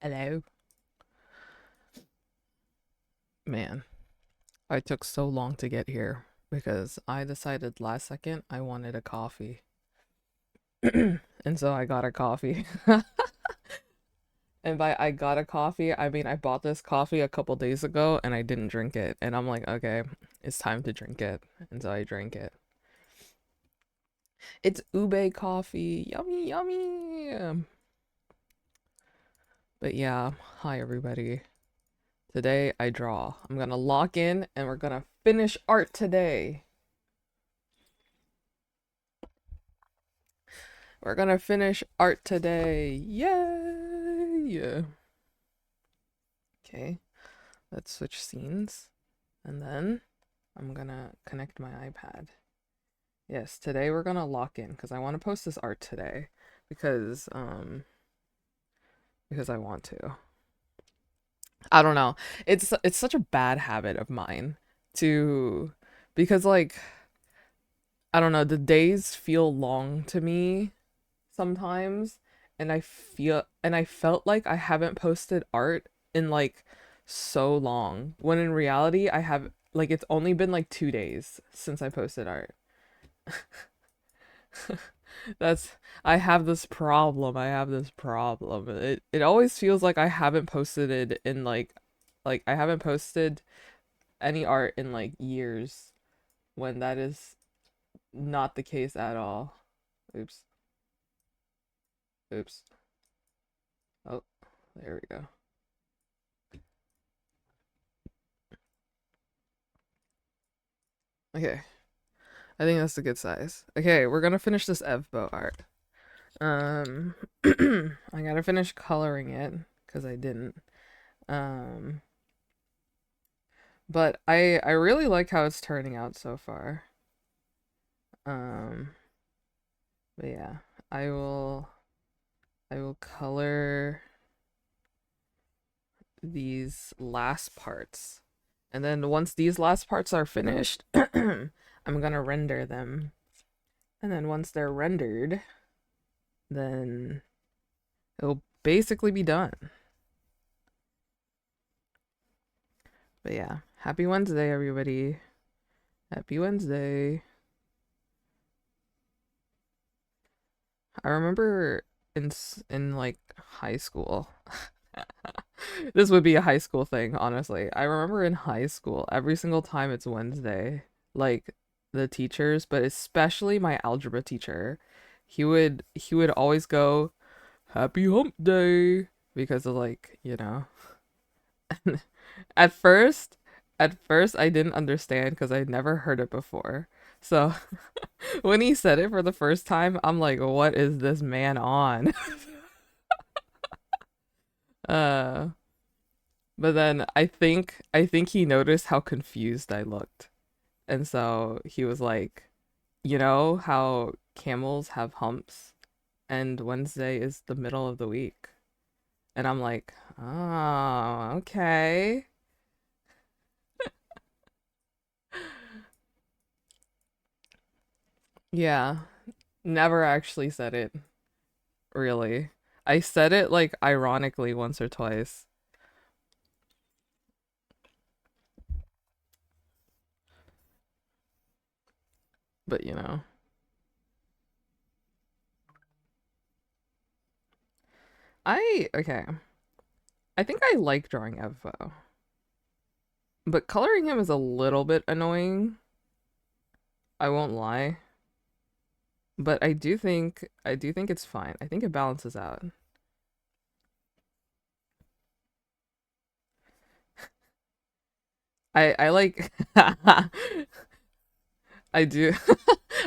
Hello. Man, I took so long to get here because I decided last second I wanted a coffee. And so I got a coffee. And by I got a coffee, I mean I bought this coffee a couple days ago and I didn't drink it. And I'm like, okay, it's time to drink it. And so I drank it. It's ube coffee. Yummy, yummy. But yeah, hi everybody. Today I draw. I'm gonna lock in and we're gonna finish art today. We're gonna finish art today. Yay! Okay, let's switch scenes. And then I'm gonna connect my iPad. Yes, today we're gonna lock in because I want to post this art today because because I want to. I don't know. It's such a bad habit of mine to because like I don't know, the days feel long to me sometimes, and I felt like I haven't posted art in like so long, when in reality I have, like, it's only been like 2 days since I posted art. That's I have this problem. I have this problem. It always feels like I haven't posted it in like I haven't posted any art in like years, when that is not the case at all. Oops. Oops. Oh, there we go. Okay. I think that's a good size. Okay, we're gonna finish this Evbo art. Um, I gotta finish coloring it because I didn't. Um, but I really like how it's turning out so far. Um, but yeah, I will I will color these last parts, and then once these last parts are finished, I'm gonna render them, and then once they're rendered, then it'll basically be done. But yeah, happy Wednesday, everybody. Happy Wednesday. I remember in like high school. This would be a high school thing, honestly. I remember in high school, every single time it's Wednesday, like the teachers, but especially my algebra teacher, he would always go, "Happy Hump Day," because of, like, At first, at first I didn't understand because I'd never heard it before. So when he said it for the first time, I'm like, what is this man on? Uh, but then I think he noticed how confused I looked. And so he was like, you know how camels have humps and Wednesday is the middle of the week. And I'm like, oh, okay. Yeah, never actually said it, really. I said it like ironically once or twice, but okay. I think I like drawing Evvo, but coloring him is a little bit annoying. I won't lie, but I do think it's fine. I think it balances out. I like I do.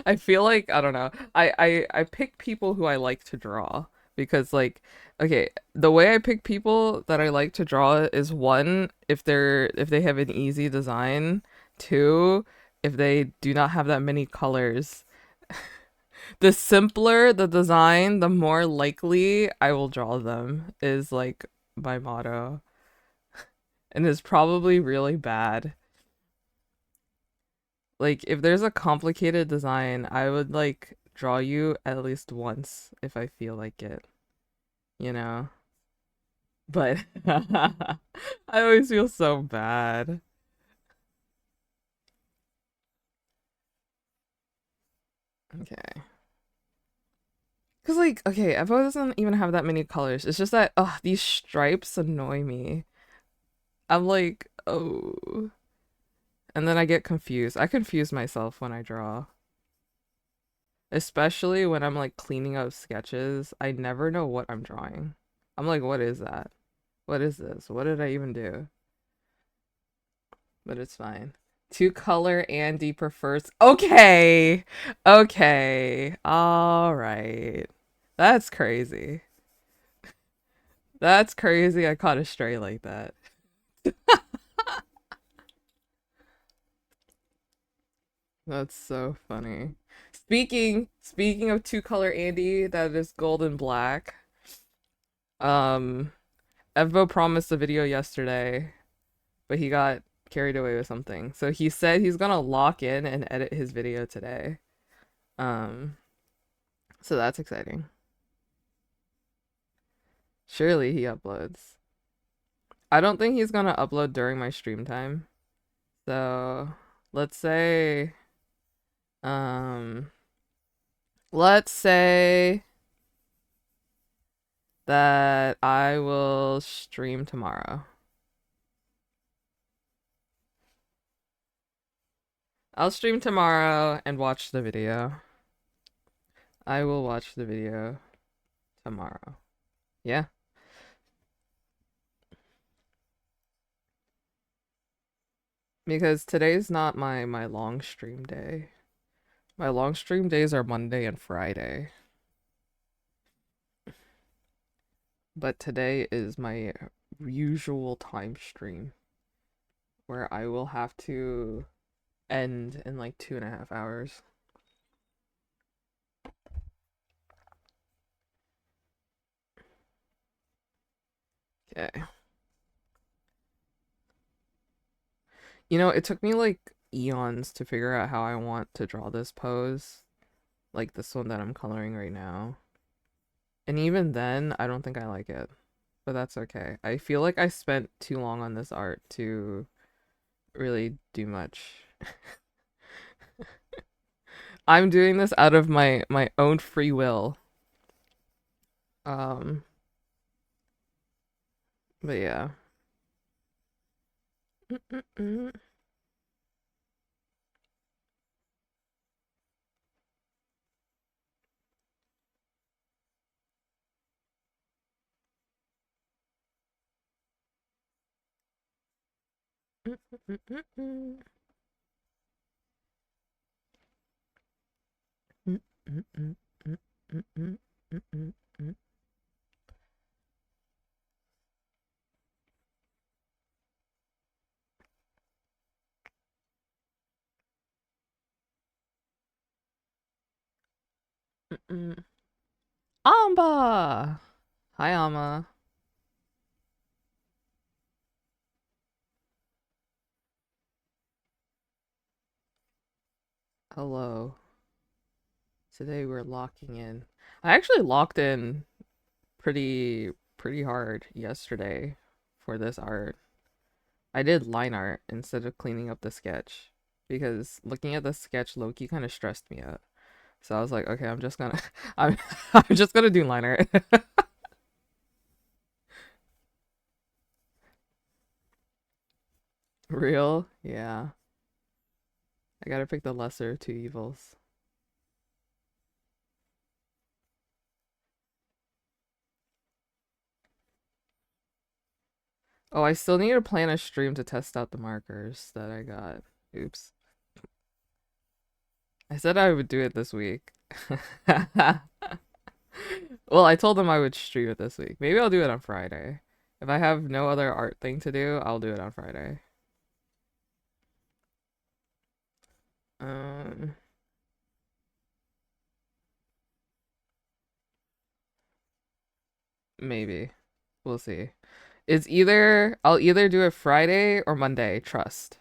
I feel like I don't know. I pick people who I like to draw because, like, okay, the way I pick people that I like to draw is, one, if they have an easy design, two, if they do not have that many colors. The simpler the design, the more likely I will draw them, is like my motto. And it's probably really bad. Like, if there's a complicated design, I would like draw you at least once if I feel like it. you know. But I always feel so bad. Okay. Cause like, okay, Evo doesn't even have that many colors. It's just that, these stripes annoy me. I'm like, oh. And then I get confused. I confuse myself when I draw. Especially when I'm like cleaning up sketches. I never know what I'm drawing. I'm like, what is that? What is this? What did I even do? But it's fine. Two color Andy prefers. Okay. Okay. All right. That's crazy. That's crazy. I caught a stray like that. That's so funny. Speaking of two color Andy, that is gold and black. Um, Evbo promised a video yesterday, but he got carried away with something. So he said he's gonna lock in and edit his video today. Um, so that's exciting. Surely he uploads. I don't think he's gonna upload during my stream time. So let's say, um, let's say that I will stream tomorrow. I'll stream tomorrow and watch the video. I will watch the video tomorrow. Yeah. Because today's not my long stream day. My long stream days are Monday and Friday. But today is my usual time stream where I will have to end in like 2.5 hours. Okay. You know, it took me like eons to figure out how I want to draw this pose. Like this one that I'm coloring right now. And even then, I don't think I like it. But that's okay. I feel like I spent too long on this art to really do much. I'm doing this out of my own free will. Um, but yeah. Amba! Hi, Amma. Hello. Today we're locking in. I actually locked in pretty hard yesterday for this art. I did line art instead of cleaning up the sketch because looking at the sketch low-key kind of stressed me out. So I was like, okay, I'm just gonna I'm I'm just gonna do line art. Real? Yeah. I gotta pick the lesser of two evils. Oh, I still need to plan a stream to test out the markers that I got. Oops. I said I would do it this week. Well, I told them I would stream it this week. Maybe I'll do it on Friday. If I have no other art thing to do, I'll do it on Friday. Um, maybe. We'll see. I'll either do it Friday or Monday, trust.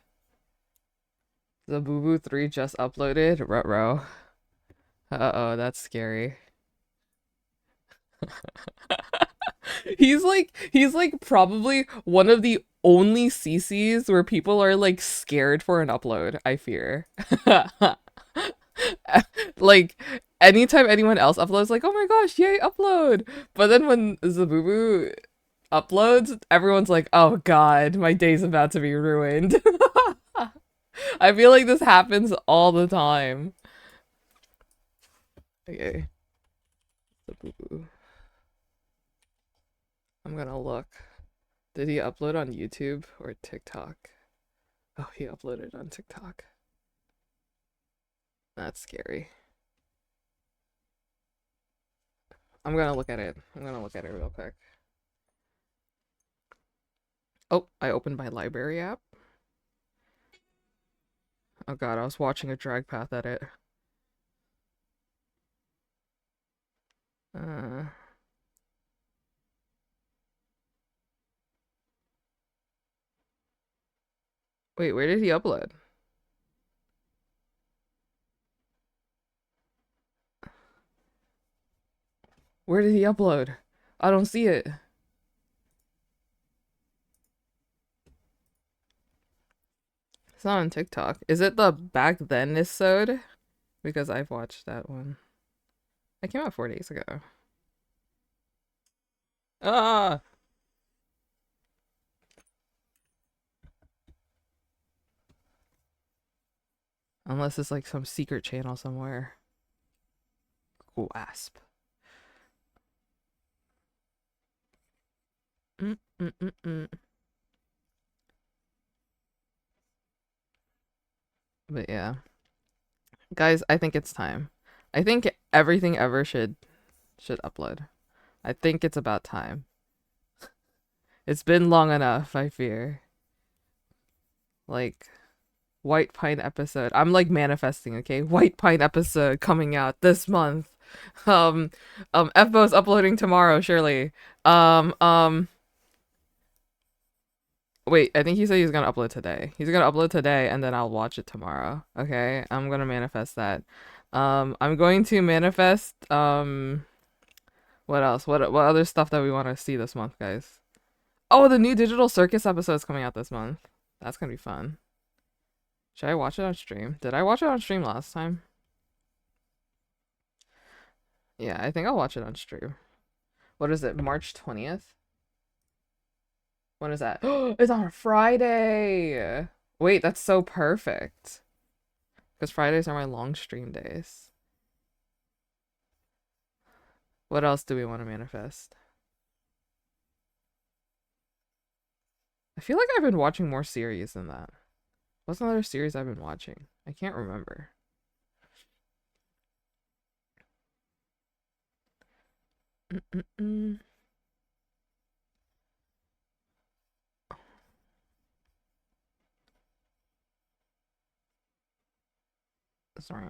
The Boo Boo 3 just uploaded. Ruh-roh. Uh-oh, that's scary. He's like probably one of the only CCs where people are like scared for an upload, I fear. Like anytime anyone else uploads, like, oh my gosh, yay, upload. But then when Zabubu uploads, everyone's like, oh god, my day's about to be ruined. I feel like this happens all the time. Okay, Zabubu. I'm gonna look. Did he upload on YouTube or TikTok? Oh, he uploaded on TikTok. That's scary. I'm gonna look at it. I'm gonna look at it real quick. Oh, I opened my library app. Oh god, I was watching a drag path edit. Uh, wait, where did he upload? Where did he upload? I don't see it. It's not on TikTok. Is it the back then episode? Because I've watched that one. It came out 4 days ago. Ah! Unless it's like some secret channel somewhere. Wasp. Mm, mm, mm, mm. But yeah. Guys, I think it's time. I think everything ever should upload. I think it's about time. It's been long enough, I fear. Like White Pine episode. I'm like manifesting, okay? White Pine episode coming out this month. Um Evbo's uploading tomorrow, surely. Um um Wait, I think he said he's gonna upload today. He's gonna upload today and then I'll watch it tomorrow. Okay? I'm gonna manifest that. I'm going to manifest what else? What other stuff that we want to see this month, guys? Oh, the new Digital Circus episode is coming out this month. That's gonna be fun. Should I watch it on stream? Did I watch it on stream last time? Yeah, I think I'll watch it on stream. What is it? March 20th? When is that? It's on a Friday. Wait, that's so perfect. Because Fridays are my long stream days. What else do we want to manifest? I feel like I've been watching more series than that. What's another series I've been watching? I can't remember. Mm-mm-mm. Sorry.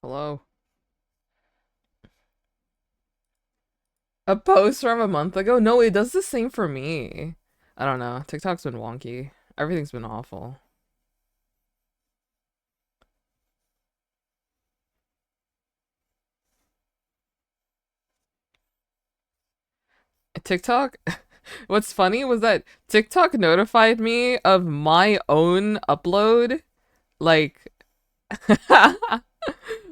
Hello. A post from a month ago? No, it does the same for me. I don't know. TikTok's been wonky. Everything's been awful. TikTok, what's funny was that TikTok notified me of my own upload. Like,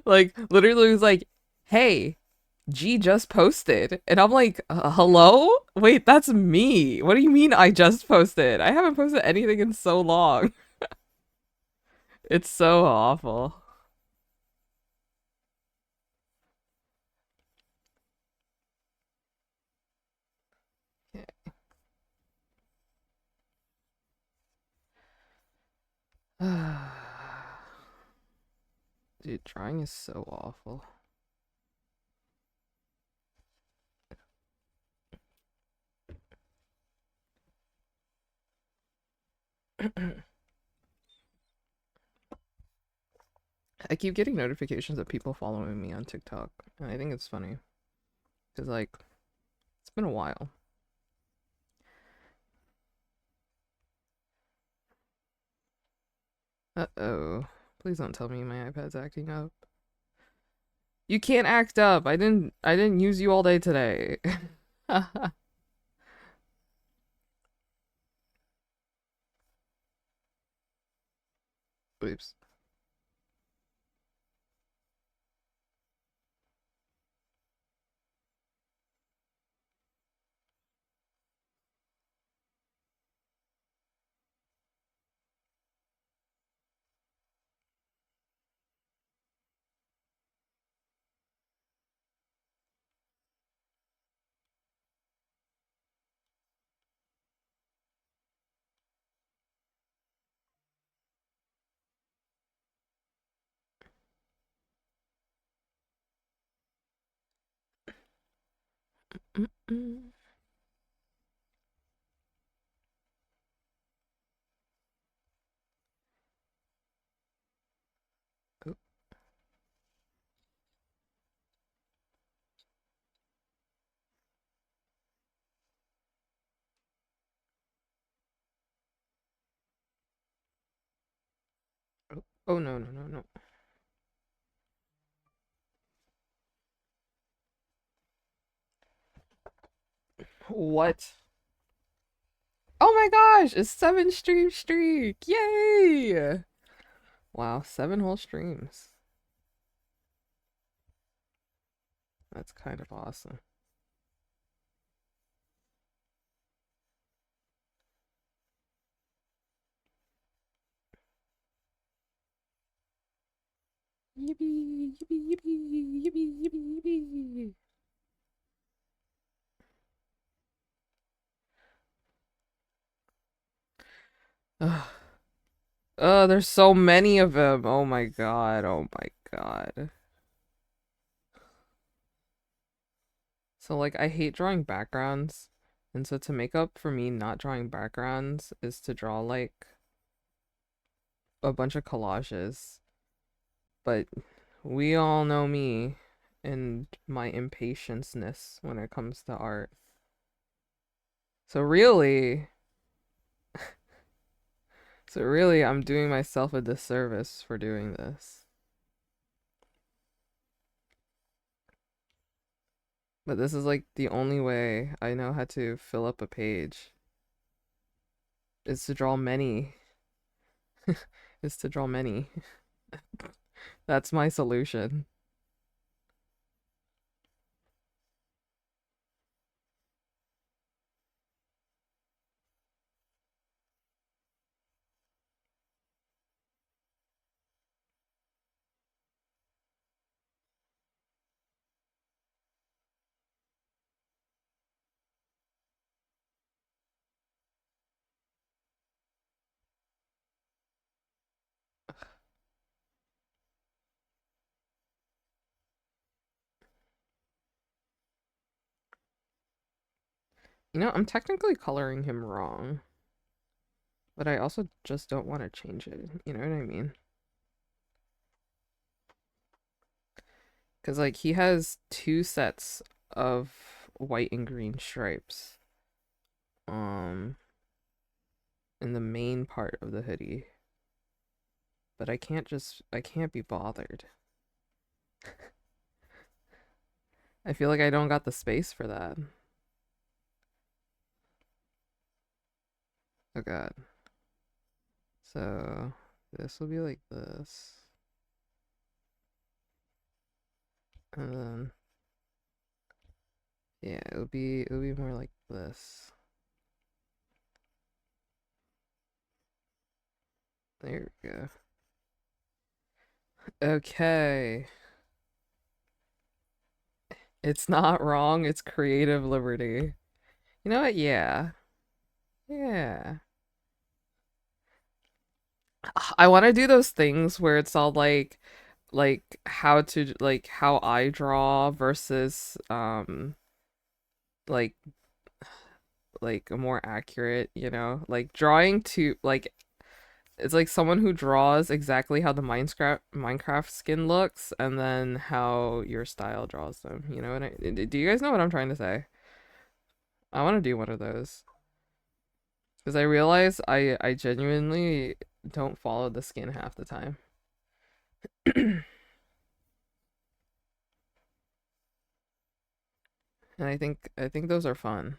like literally was like, hey, G just posted. And I'm like, hello? Wait, that's me. What do you mean I just posted? I haven't posted anything in so long. It's so awful. Dude, drawing is so awful. I keep getting notifications of people following me on TikTok, and I think it's funny. Because, like, it's been a while. Uh-oh. Please don't tell me my iPad's acting up. You can't act up. I didn't use you all day today. Oops. Mm-mm. Oh, oh, oh, no, no, no, no. What? Oh my gosh, it's 7 stream streak. Yay! Wow, 7 whole streams. That's kind of awesome. Yippee, yippee, yippee, yippee, yippee, yippee. Ugh. There's so many of them. Oh my god. Oh my god. So like I hate drawing backgrounds. And so to make up for me not drawing backgrounds is to draw like a bunch of collages. But we all know me and my impatience when it comes to art. So really, I'm doing myself a disservice for doing this. But this is like the only way I know how to fill up a page is to draw many. Is to draw many. That's my solution. You know, I'm technically coloring him wrong, but I also just don't want to change it. You know what I mean? Because, like, he has 2 sets of white and green stripes um, in the main part of the hoodie. But I can't be bothered. I feel like I don't got the space for that. Oh god. So, this will be like this. And then, yeah, it'll be more like this. There we go. Okay. It's not wrong, it's creative liberty. You know what? Yeah. Yeah. I want to do those things where it's all like how to like how I draw versus like a more accurate, you know? Like drawing to like it's like someone who draws exactly how the Minecraft skin looks and then how your style draws them. You know what do you guys know what I'm trying to say? I want to do one of those because I realize I genuinely don't follow the skin half the time. And I think those are fun.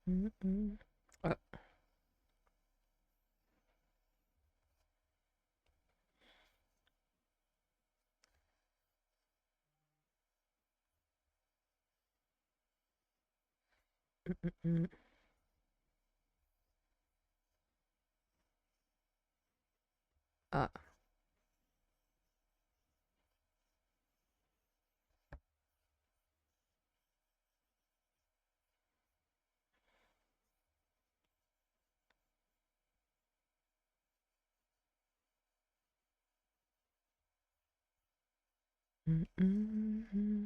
Mm-mm. Uh, mm-mm. Uh, mm-mm.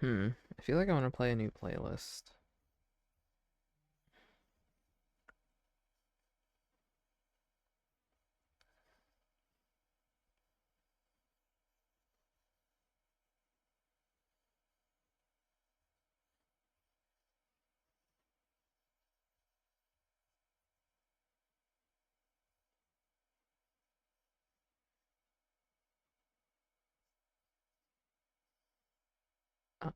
I feel like I want to play a new playlist. Uh,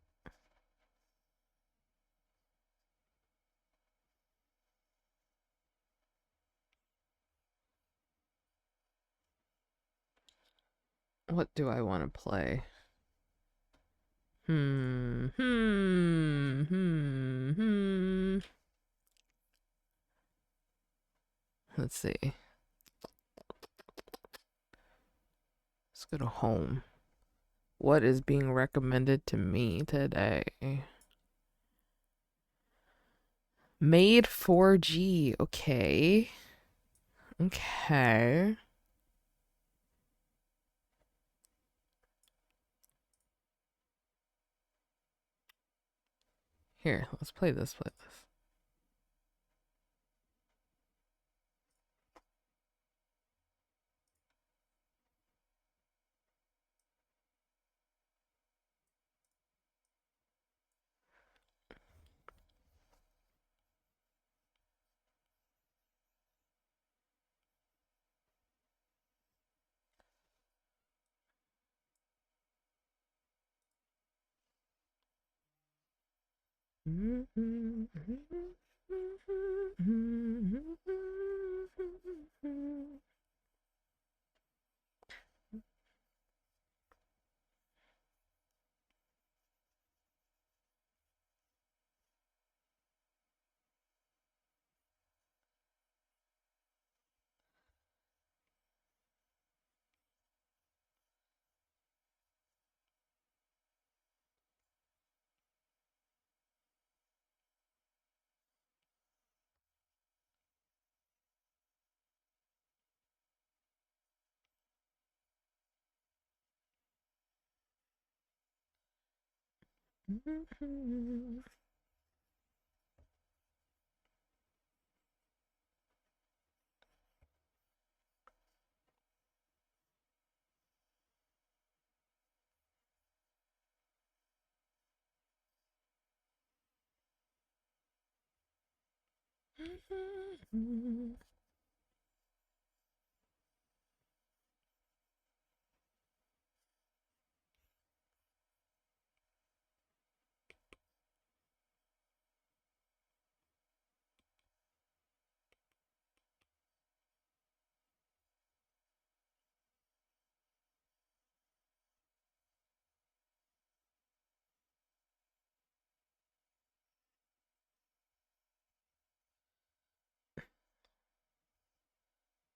what do I want to play? Hmm. Let's see. Let's go to home. What is being recommended to me today? Made 4G. Okay. Okay. Here, let's play this playlist.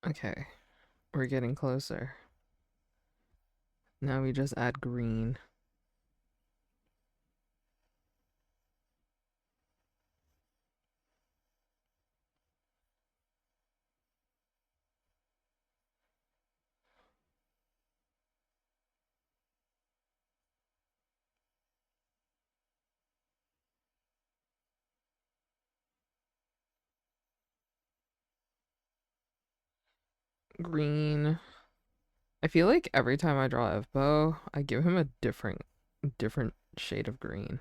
Okay, we're getting closer. Now we just add green. Green. I feel like every time I draw Evbo, I give him a different shade of green.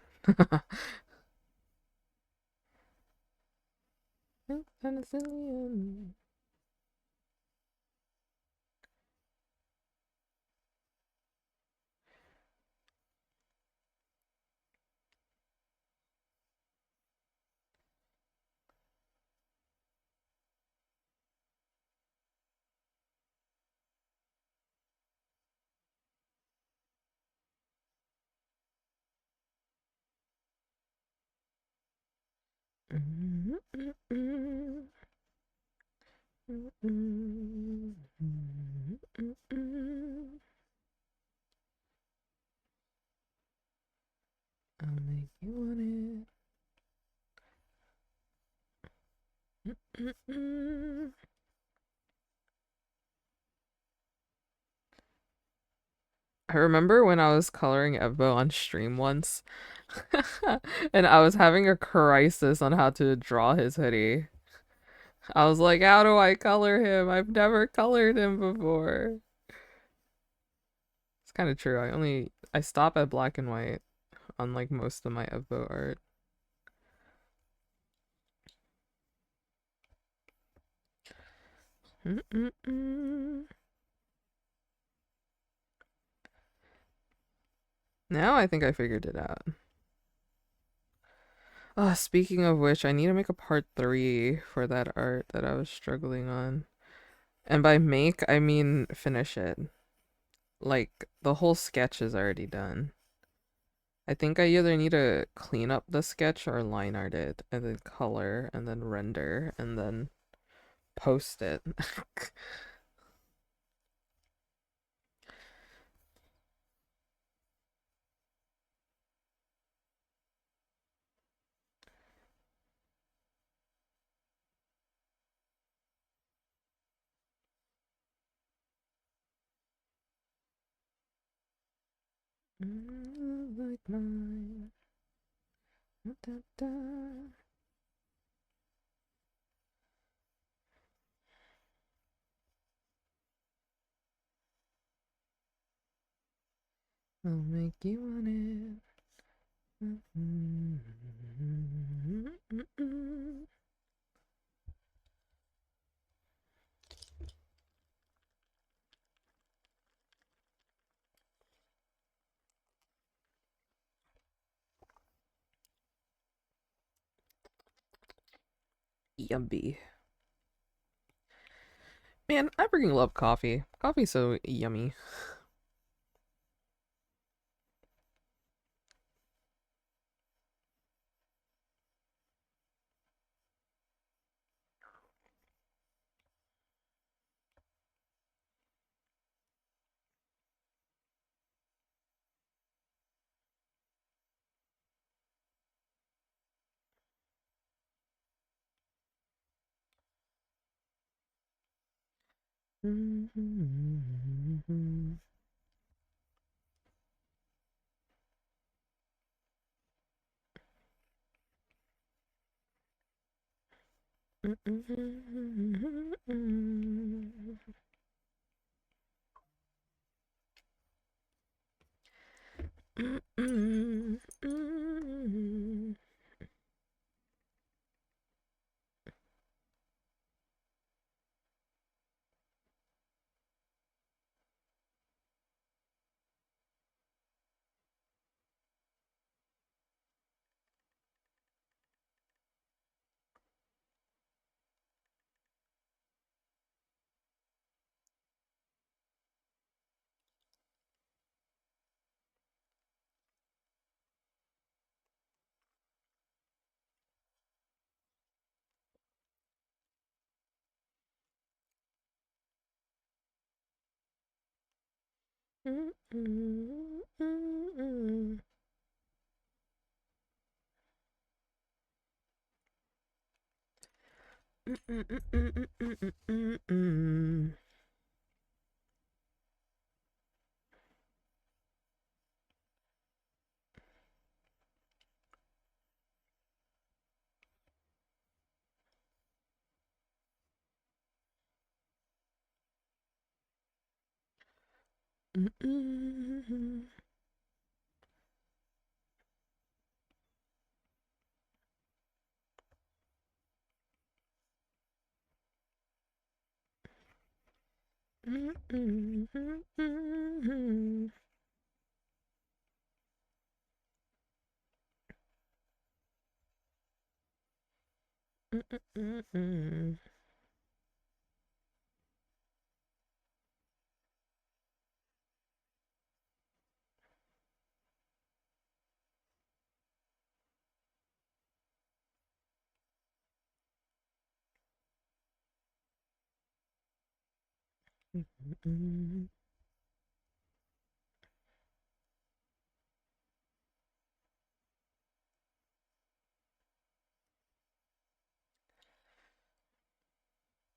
Penicillium. I'll make you want it. I remember when I was coloring Evbo on stream once, and I was having a crisis on how to draw his hoodie. I was like, how do I color him? I've never colored him before. It's kind of true. I stop at black and white on like most of my Evbo art. Now I think I figured it out. Oh, speaking of which, I need to make a part 3 for that art that I was struggling on. And by make, I mean finish it. Like, the whole sketch is already done. I think I either need to clean up the sketch or line art it, and then color, and then render, and then post it. Like mine. Da, da. I'll make you want it. Yummy. Man, I freaking love coffee. Coffee's so yummy.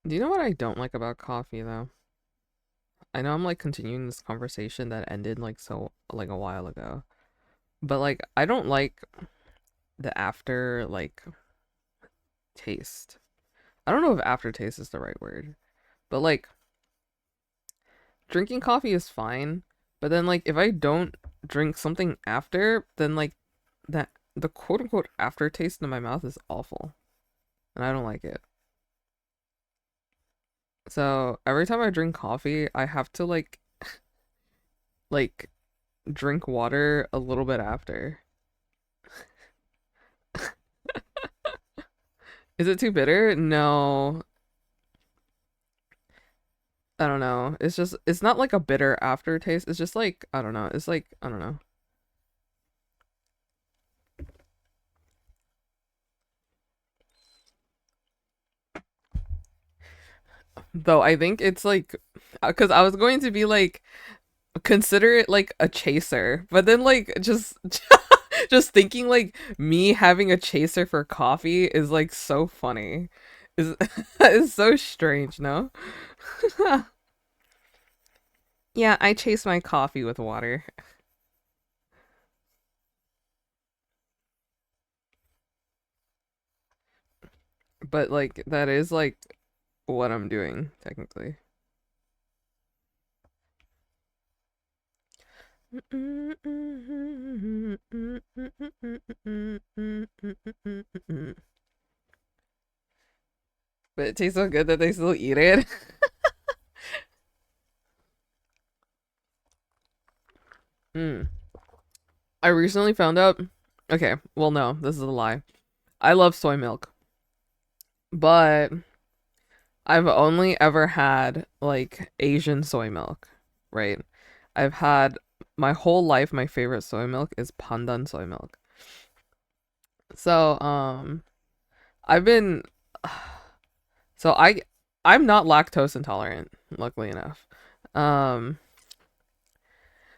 Do you know what I don't like about coffee though? I know I'm like continuing this conversation that ended like so like a while ago. But like I don't like the after like taste. I don't know if aftertaste is the right word. But like drinking coffee is fine, but then like if I don't drink something after, then like that the quote unquote aftertaste in my mouth is awful. And I don't like it. So every time I drink coffee, I have to like drink water a little bit after. Is it too bitter? No. I don't know. It's just it's not like a bitter aftertaste. It's just like I don't know. It's like I don't know. Though I think it's like cuz I was going to be like consider it like a chaser, but then like just just thinking like me having a chaser for coffee is like so funny. Is is so strange, no? Yeah, I chase my coffee with water. But like that is like what I'm doing technically. But it tastes so good that they still eat it. Mm. I recently found out. Okay, well, no, this is a lie. I love soy milk, but I've only ever had like Asian soy milk, right? I've had my whole life, my favorite soy milk is pandan soy milk. So, I've been, so I'm not lactose intolerant, luckily enough. Um,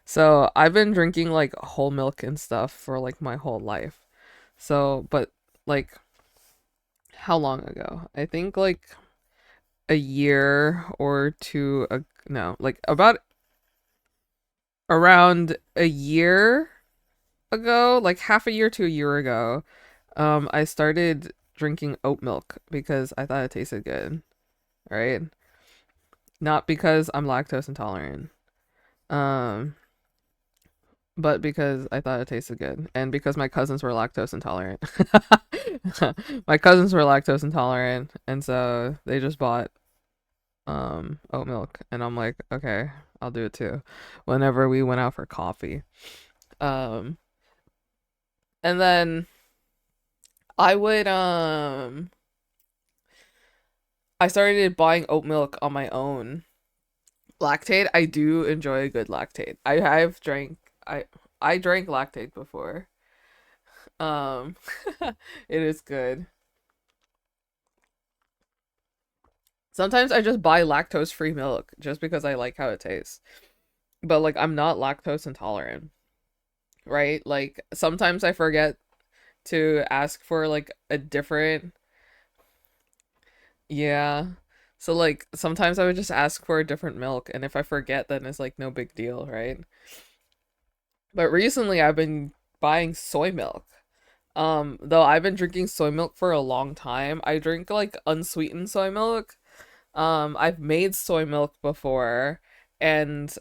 so I've been drinking like whole milk and stuff for like my whole life. So, but like how long ago? I think like a year or two, no, like about around a year ago, like half a year to a year ago, I started drinking oat milk because I thought it tasted good, right? Not because I'm lactose intolerant. Um, but because I thought it tasted good and because my cousins were lactose intolerant. My cousins were lactose intolerant and so they just bought oat milk and I'm like, okay, I'll do it too. Whenever we went out for coffee. Um and then I would I started buying oat milk on my own. Lactate, I do enjoy a good lactate. I I drank lactate before. Um it is good. Sometimes I just buy lactose-free milk just because I like how it tastes. But like I'm not lactose intolerant, right? Like sometimes I forget to ask for like a different yeah. So like sometimes I would just ask for a different milk and if I forget then it's like no big deal, right? But recently I've been buying soy milk. Though I've been drinking soy milk for a long time. I drink like unsweetened soy milk. I've made soy milk before and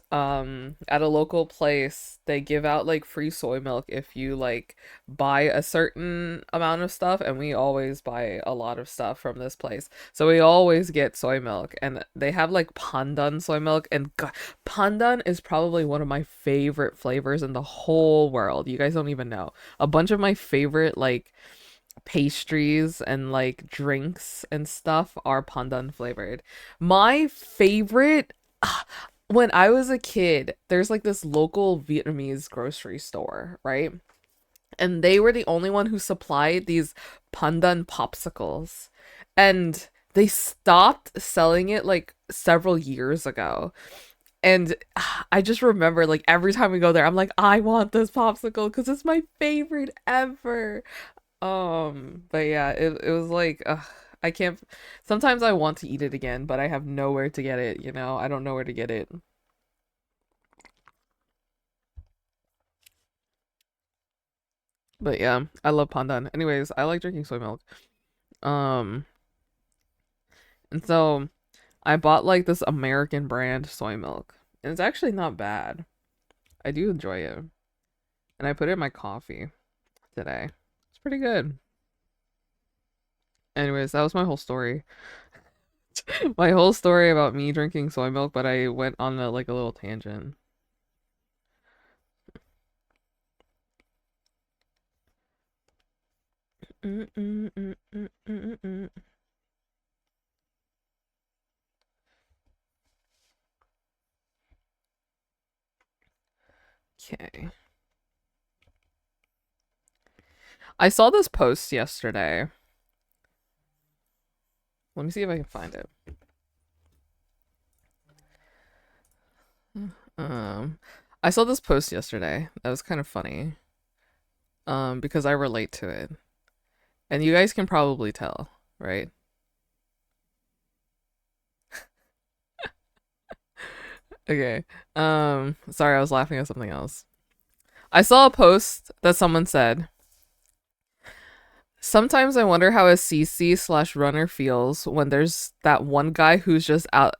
at a local place they give out like free soy milk if you like buy a certain amount of stuff, and we always buy a lot of stuff from this place. So we always get soy milk, and they have like pandan soy milk, and God, pandan is probably one of my favorite flavors in the whole world. You guys don't even know. A bunch of my favorite like pastries and like drinks and stuff are pandan flavored. My favorite when I was a kid, there's like this local Vietnamese grocery store, right? And they were the only one who supplied these pandan popsicles. And they stopped selling it like several years ago. And I just remember like every time we go there, I'm like, I want this popsicle because it's my favorite ever. But yeah, it was like, I can't. Sometimes I want to eat it again, but I have nowhere to get it, you know? I don't know where to get it. But yeah, I love pandan. Anyways, I like drinking soy milk. Um, and so I bought like this American brand soy milk, and it's actually not bad. I do enjoy it, and I put it in my coffee today. It's pretty good. Anyways, that was my whole story. My whole story about me drinking soy milk, but I went on a, like a little tangent. Mm, mm, mm, mm, mm, mm, Okay. I saw this post yesterday. Let me see if I can find it. Um, I saw this post yesterday. That was kind of funny. Because I relate to it. And you guys can probably tell, right? Okay. Sorry, I was laughing at something else. I saw a post that someone said, sometimes I wonder how a CC slash runner feels when there's that one guy who's just out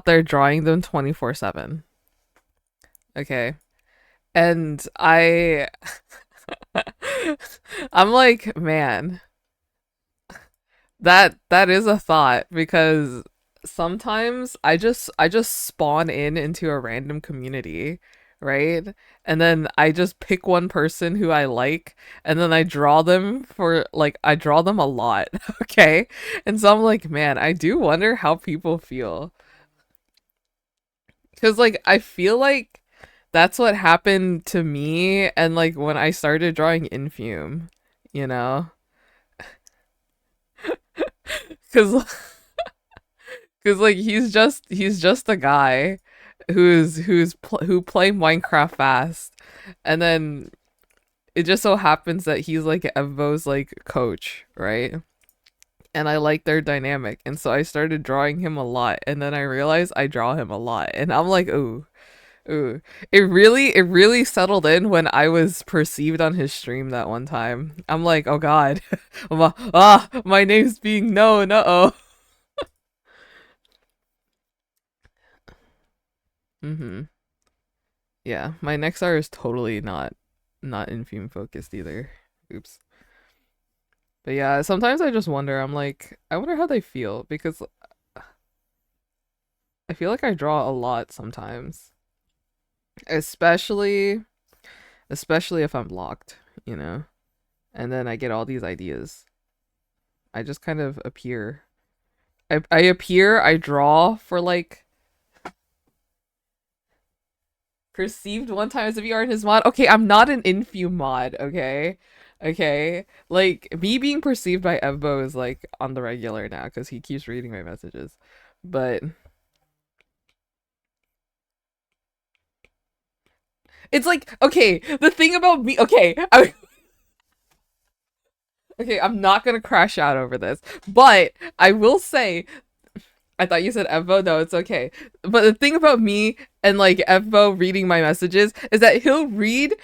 there drawing them 24/7. Okay. And I'm like, man, that is a thought because sometimes I just spawn into a random community, right? And then I just pick one person who I like, and then I draw them a lot, okay? And so I'm like, man, I do wonder how people feel. Cuz like I feel like that's what happened to me and like when I started drawing Infume, you know? Cuz Cause like he's just a guy who play Minecraft fast, and then it just so happens that he's like Evbo's like coach, right? And I like their dynamic, and so I started drawing him a lot, and then I realized I draw him a lot, and I'm like, ooh, ooh. It really settled in when I was perceived on his stream that one time. I'm like, oh god, my name's being known. Uh oh. Mm-hmm. Yeah, my next art is totally not Infume focused either. Oops. But yeah, sometimes I just wonder, I'm like, I wonder how they feel because I feel like I draw a lot sometimes. Especially especially if I'm locked, you know? And then I get all these ideas. I just kind of appear. I appear, I draw for like perceived one time as if you are in his mod. Okay, I'm not an Infu mod, okay? Okay. Like me being perceived by Evbo is like on the regular now because he keeps reading my messages. But it's like, okay, the thing about me, okay, okay, I'm not gonna crash out over this, but I will say, I thought you said Evbo. No, it's okay. But the thing about me and like Evbo reading my messages is that he'll read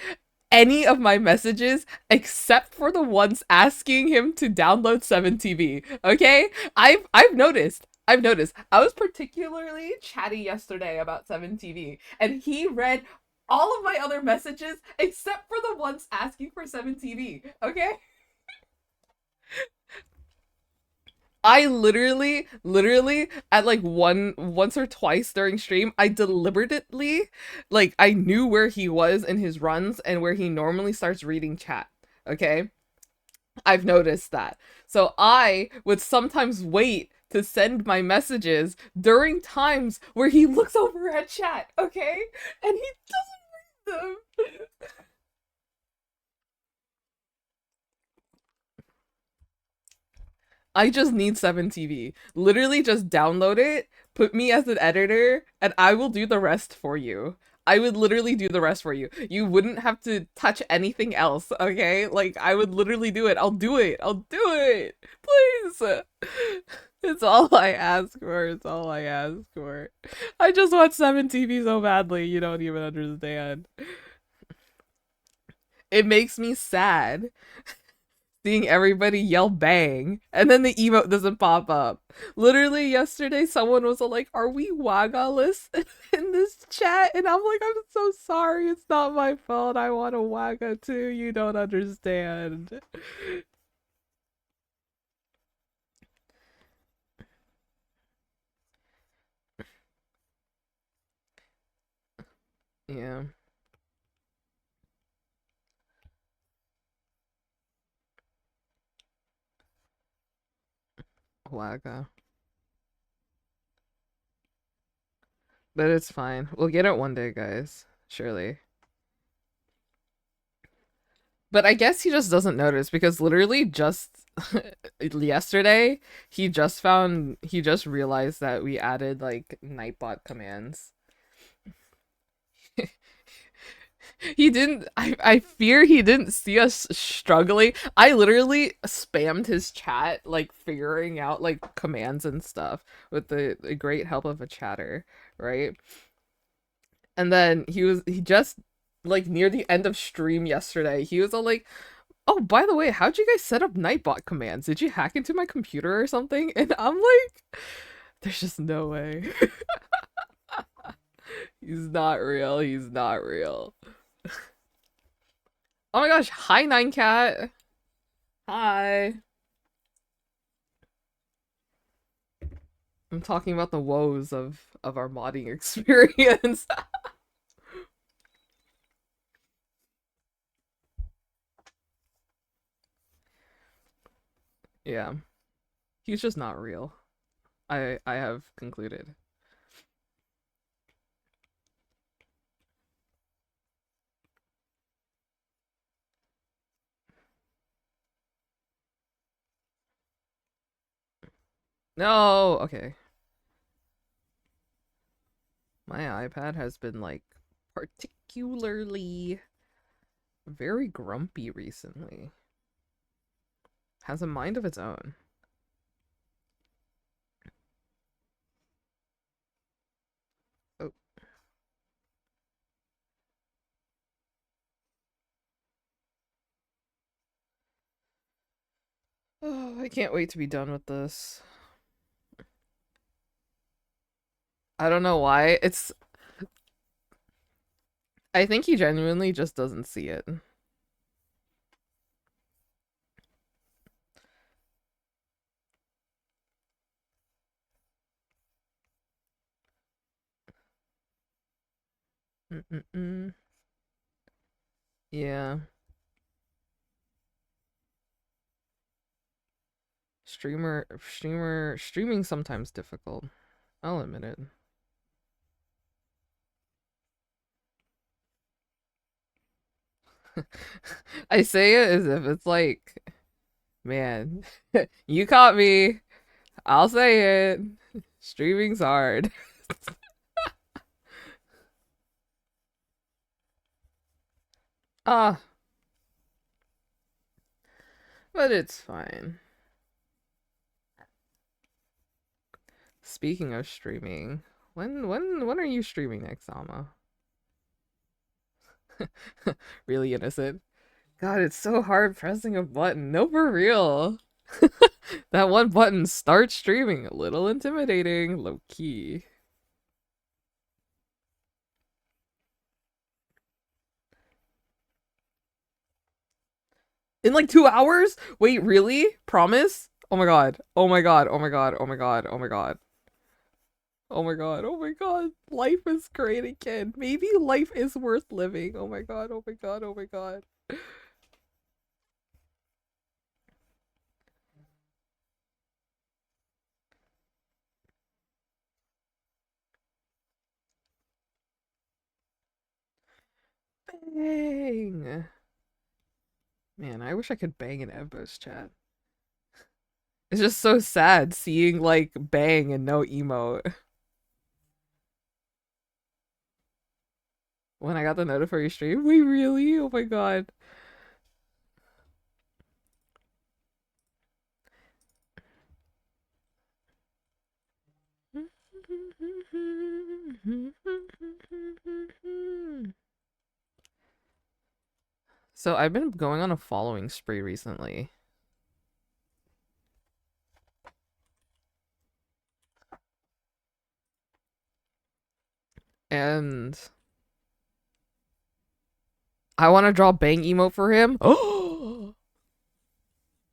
any of my messages except for the ones asking him to download 7TV. Okay? I've noticed. I've noticed. I was particularly chatty yesterday about 7TV, and he read all of my other messages except for the ones asking for 7TV. Okay? I literally at like once or twice during stream, I deliberately like I knew where he was in his runs and where he normally starts reading chat. Okay? I've noticed that. So I would sometimes wait to send my messages during times where he looks over at chat, okay? And he doesn't read them. I just need 7TV. Literally just download it, put me as an editor, and I will do the rest for you. I would literally do the rest for you. You wouldn't have to touch anything else, okay? Like, I would literally do it. I'll do it. I'll do it. Please. It's all I ask for. It's all I ask for. I just want 7TV so badly. You don't even understand. It makes me sad seeing everybody yell bang and then the emote doesn't pop up. Literally yesterday someone was like, "Are we wagaless in this chat?" And I'm like, "I'm so sorry. It's not my fault. I want a waga too. You don't understand." Yeah, waga. But it's fine. We'll get it one day, guys. Surely. But I guess he just doesn't notice because literally just yesterday he just realized that we added like Nightbot commands. He didn't I fear he didn't see us struggling. I literally spammed his chat like figuring out like commands and stuff with the great help of a chatter, right? And then he just like near the end of stream yesterday, he was all like, "Oh, by the way, how'd you guys set up Nightbot commands? Did you hack into my computer or something?" And I'm like, there's just no way. He's not real. He's not real. Oh my gosh, hi Nine Cat. Hi. I'm talking about the woes of our modding experience. Yeah. He's just not real. I have concluded. No, okay. My iPad has been like particularly very grumpy recently. Has a mind of its own. Oh, oh, I can't wait to be done with this. I don't know why. I think he genuinely just doesn't see it. Mm-mm-mm. Yeah. Streaming sometimes difficult. I'll admit it. I say it as if it's like, man, you caught me. I'll say it. Streaming's hard. Ah, but it's fine. Speaking of streaming, when are you streaming next, Alma? Really innocent. God, it's so hard pressing a button. No, for real. That one button, start streaming, a little intimidating, low key. In like 2 hours? Wait, really? Promise? Oh my god. Oh my god. Oh my god. Oh my god. Oh my god. Oh my god. Oh my god. Life is great again. Maybe life is worth living. Oh my god. Oh my god. Oh my god. Bang. Man, I wish I could bang in Evbo's chat. It's just so sad seeing like bang and no emote. When I got the note for your stream, wait, really? Oh my god. So I've been going on a following spree recently, and I want to draw bang emote for him. Oh,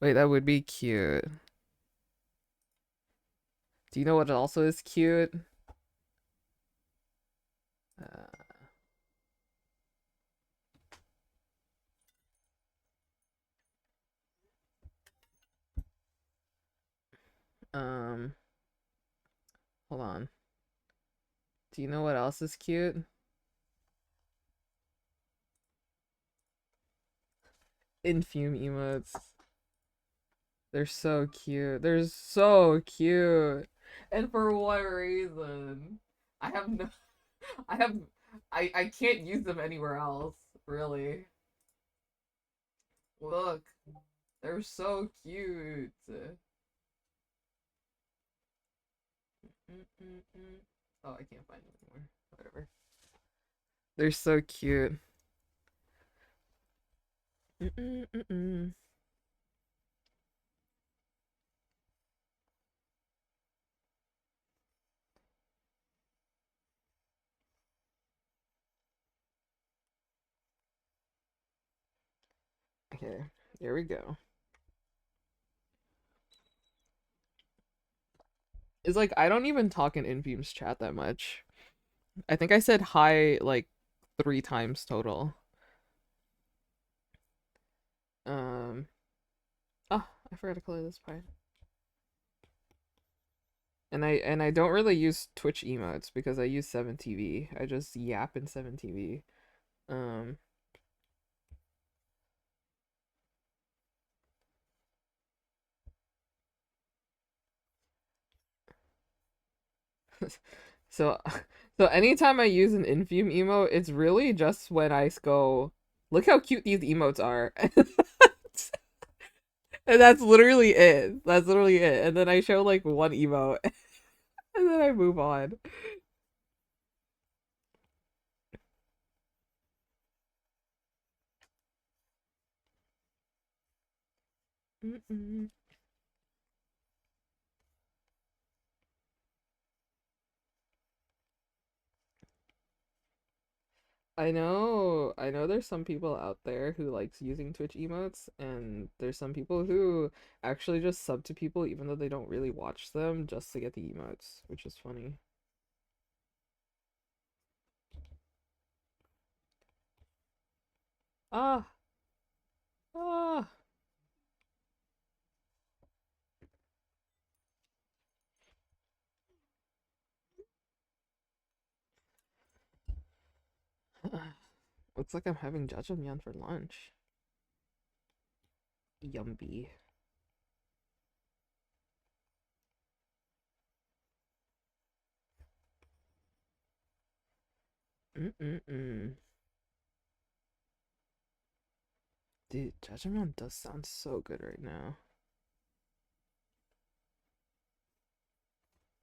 wait, that would be cute. Do you know what also is cute? Uh, um, hold on. Do you know what else is cute? Infume emotes. They're so cute. They're so cute. And for what reason? I have no I have I can't use them anywhere else, really. Look, they're so cute. Mm-mm-mm. Oh, I can't find them anymore. Whatever. They're so cute. Mm-mm-mm-mm. Okay, here we go. It's like I don't even talk in Infume's chat that much. I think I said hi like 3 times total. Um, oh, I forgot to color this part. And I don't really use Twitch emotes because I use 7TV. I just yap in 7TV. Um, so so anytime I use an Infume emote, it's really just when I go, look how cute these emotes are. And that's literally it. That's literally it. And then I show like one emote and then I move on. Mm-mm. I know there's some people out there who likes using Twitch emotes, and there's some people who actually just sub to people even though they don't really watch them just to get the emotes, which is funny. Ah, ah. Looks like I'm having jajangmyeon for lunch. Yummy. Mm-mm-mm. Dude, jajangmyeon does sound so good right now.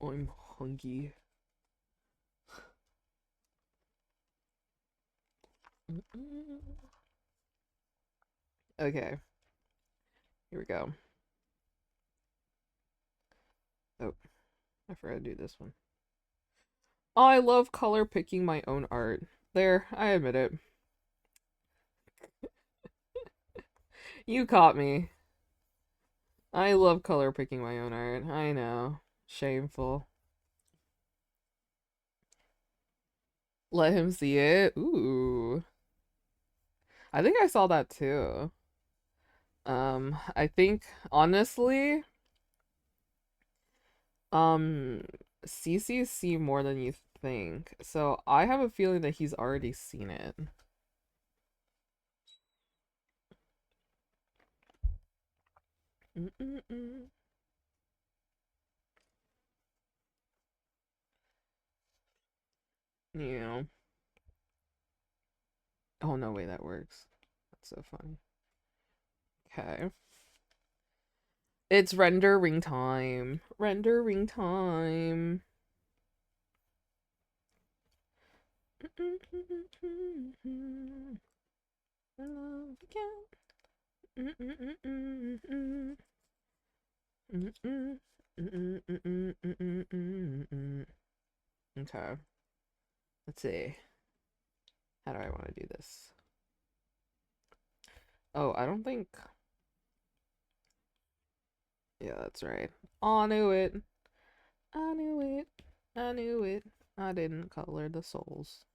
I'm hungry. Mm-mm. Okay, here we go. Oh, I forgot to do this one. I love color picking my own art. There, I admit it. You caught me. I love color picking my own art. I know. Shameful. Let him see it. Ooh. I think I saw that too. I think honestly, um, CC's see more than you think. So I have a feeling that he's already seen it. Mm-mm-mm. You know. Oh no way that works. That's so funny. Okay. It's rendering time. Rendering time. Okay. Let's see. How do I want to do this? Oh, I don't think. Yeah, that's right. I knew it. I knew it. I knew it. I didn't color the souls.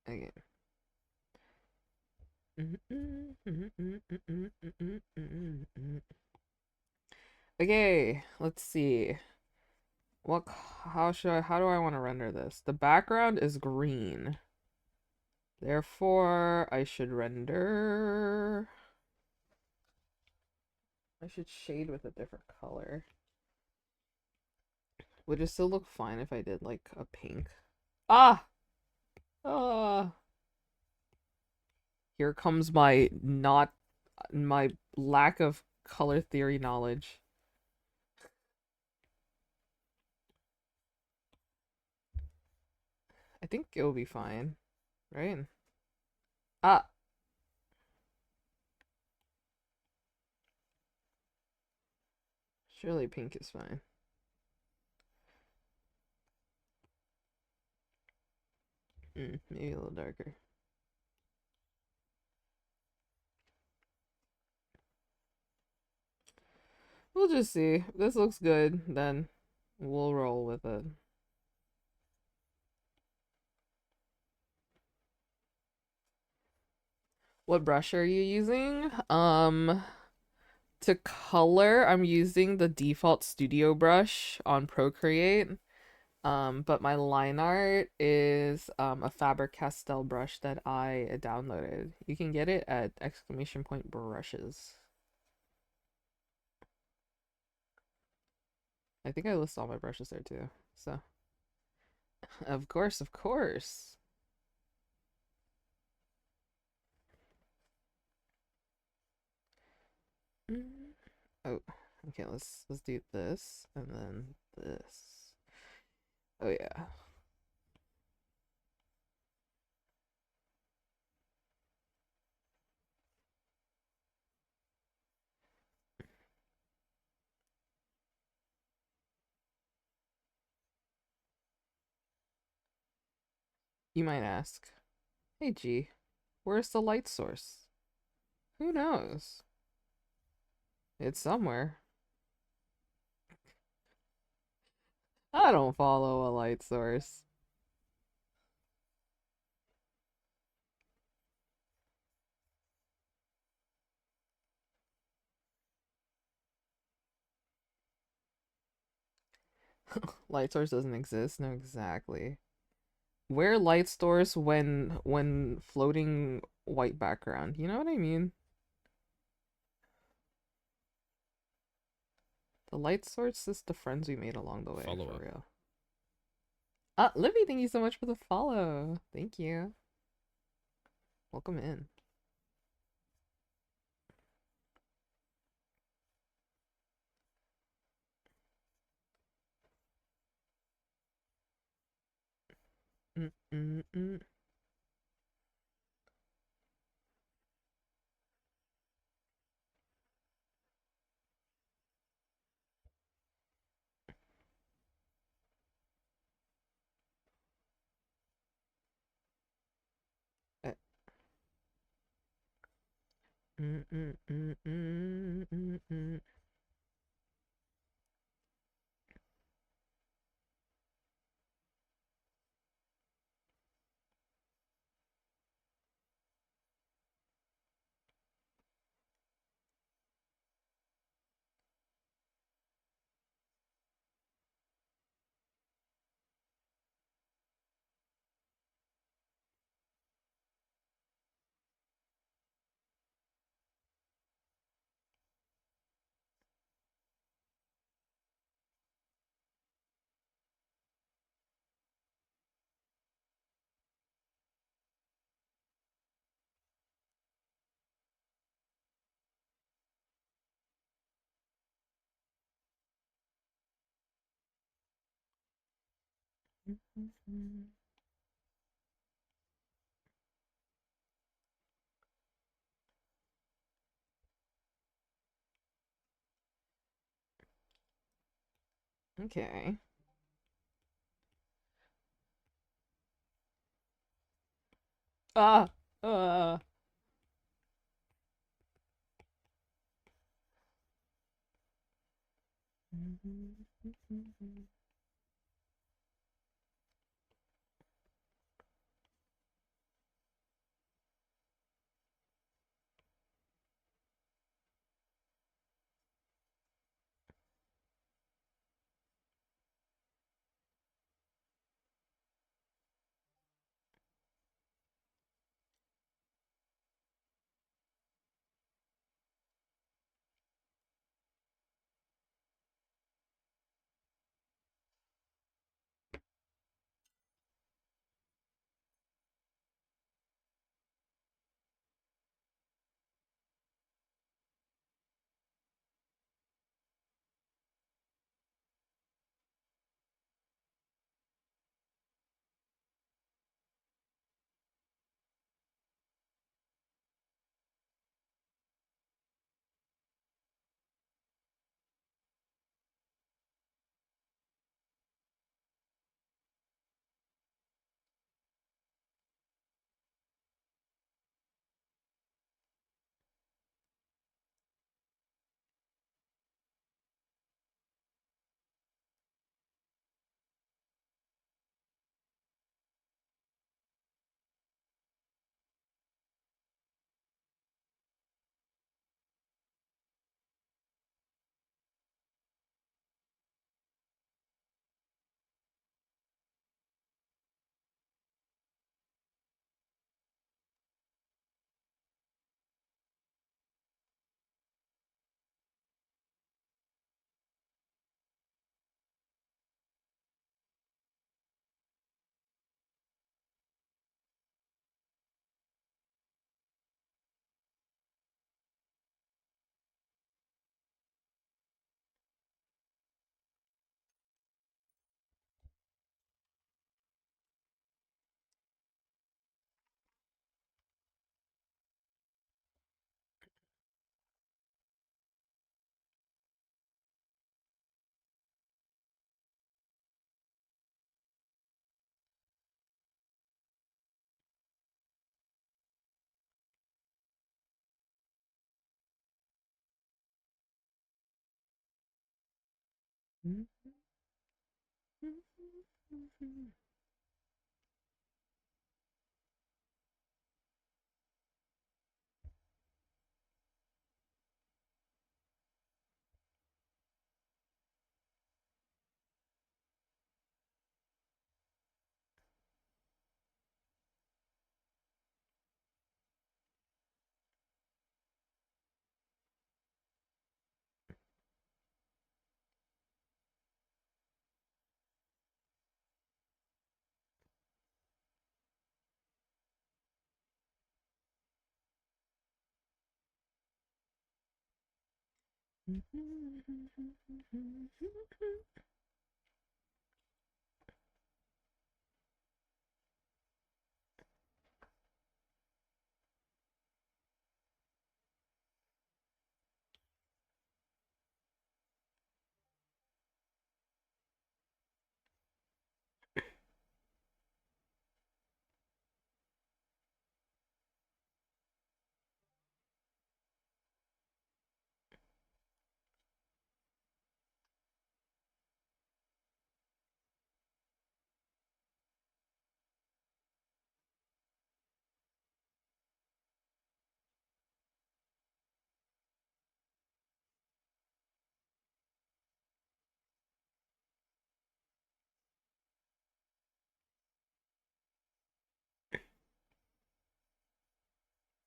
Again. Okay, let's see. What how do I want to render this? The background is green. Therefore, I should shade with a different color. Would it still look fine if I did like a pink? Ah! Ah! Here comes my lack of color theory knowledge. I think it'll be fine, right? Ah, surely pink is fine. Maybe a little darker. We'll just see. If this looks good, then we'll roll with it. What brush are you using? To color, I'm using the default studio brush on Procreate. But my line art is a Faber-Castell brush that I downloaded. You can get it at exclamation point brushes. I think I list all my brushes there too. So, of course, of course. Oh, okay, let's do this and then this. Oh yeah. You might ask, hey G, where's the light source? Who knows? It's somewhere. I don't follow a light source. Light source doesn't exist? No, exactly. Where light source when floating white background. You know what I mean? The light source is the friends we made along the way, for real. Libby, thank you so much for the follow. Thank you. Welcome in. mm, mm, mm. Uh, mm, mm, mm, mm, mm, mm. Okay. Ah. Uh.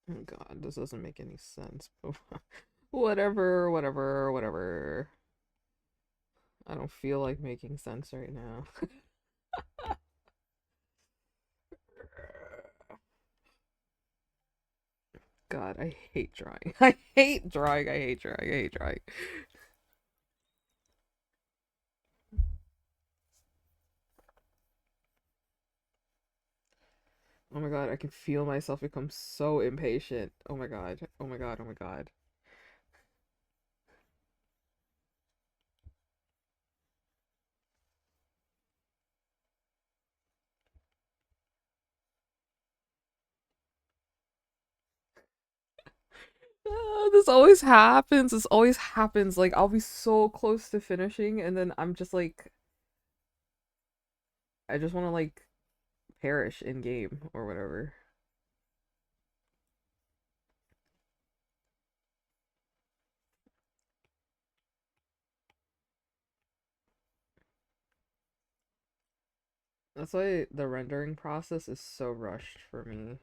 Oh God, this doesn't make any sense. But whatever, whatever, whatever. I don't feel like making sense right now. God, I hate drawing. I hate drawing. I hate drawing. I hate drawing. Oh my God, I can feel myself become so impatient. Oh my God. Oh my God. Oh my God. This always happens. This always happens. Like I'll be so close to finishing and then I'm just like I just want to like perish in game or whatever. That's why the rendering process is so rushed for me.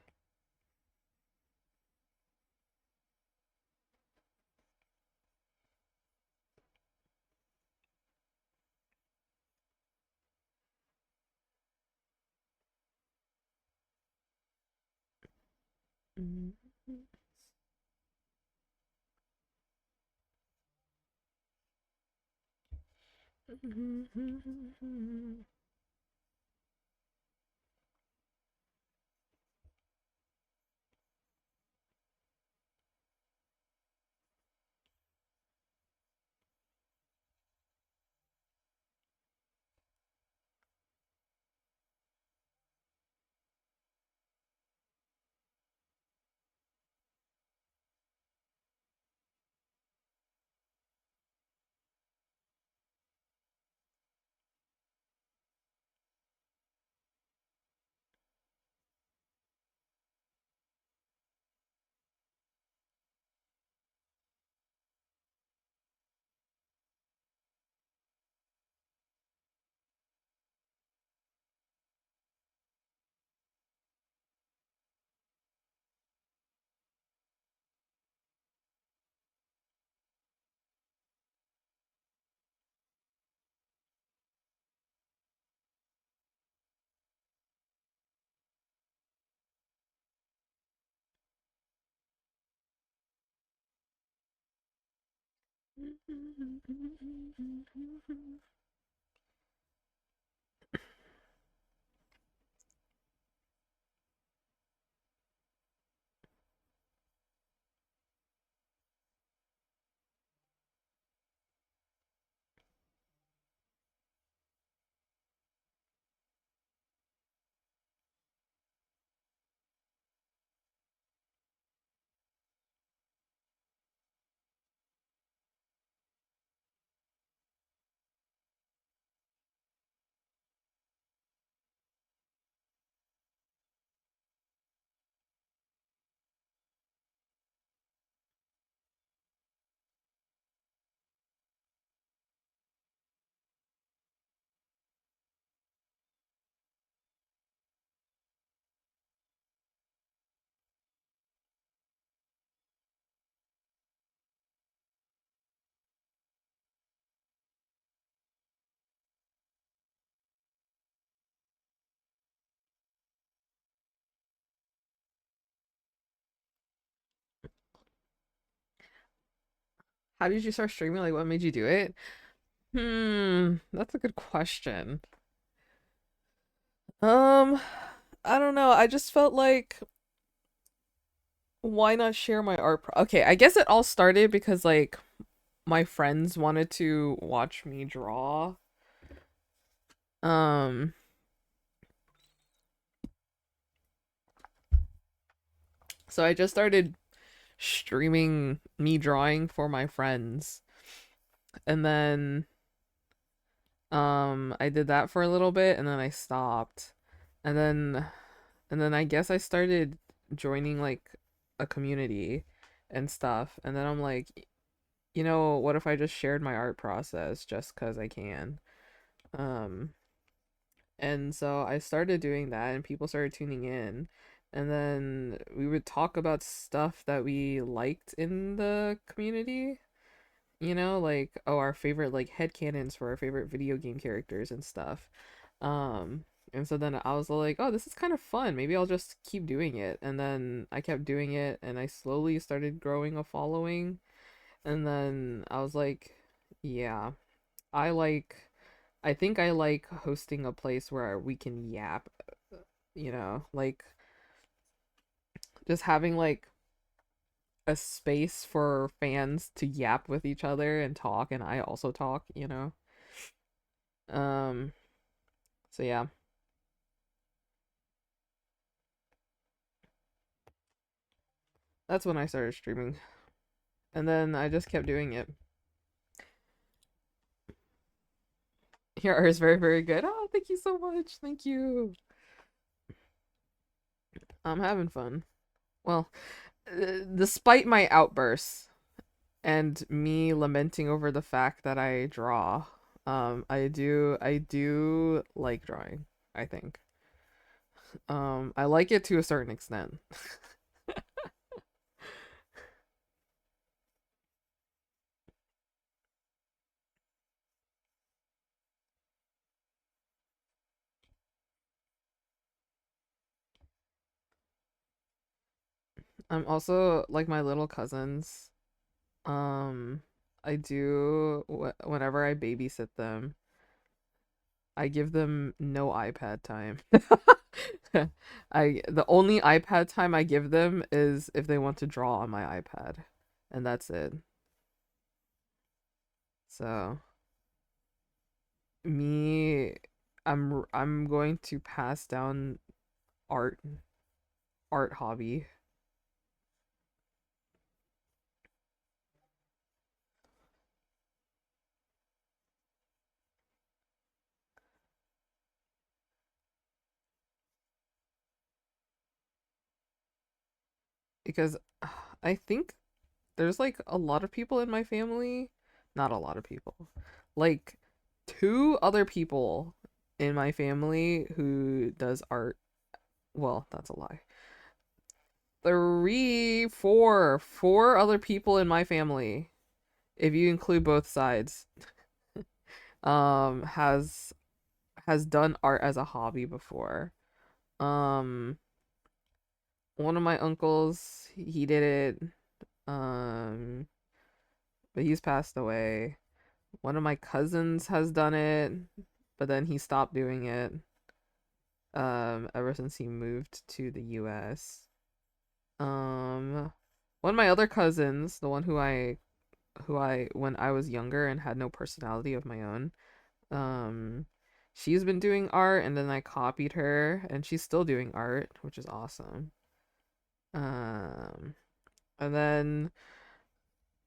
How did you start streaming? Like what made you do it? That's a good question. Um, I don't know. I just felt like why not share my art okay, I guess it all started because like my friends wanted to watch me draw. Um, so I just started streaming me drawing for my friends. And then I did that for a little bit and then I stopped. And then I guess I started joining like a community and stuff. And then I'm like, you know, what if I just shared my art process just 'cause I can? Um, and so I started doing that and people started tuning in. And then we would talk about stuff that we liked in the community, you know, like oh our favorite like headcanons for our favorite video game characters and stuff. And so then I was like, oh, this is kind of fun. Maybe I'll just keep doing it. And then I kept doing it and I slowly started growing a following. And then I was like, yeah, I like I think I like hosting a place where we can yap, like just having like a space for fans to yap with each other and talk and I also talk. Um so yeah, that's when I started streaming. And then I just kept doing it. Your art is very, very good. Oh, thank you so much. Thank you. I'm having fun. Well, despite my outbursts and me lamenting over the fact that I draw, I do like drawing, I think. I like it to a certain extent. I'm also like my little cousins. Um, I do whenever I babysit them, I give them no iPad time. The only iPad time I give them is if they want to draw on my iPad, and that's it. So me, I'm going to pass down art art hobby because I think there's like a lot of people in my family, not a lot of people, like two other people in my family who does art. Well, that's a lie. Four other people in my family, if you include both sides, has done art as a hobby before. Um, one of my uncles, he did it, um, but he's passed away. One of my cousins has done it, but then he stopped doing it, ever since he moved to the US. Um, one of my other cousins, the one who I when I was younger and had no personality of my own. Um, she's been doing art and then I copied her and she's still doing art, which is awesome. Um, and then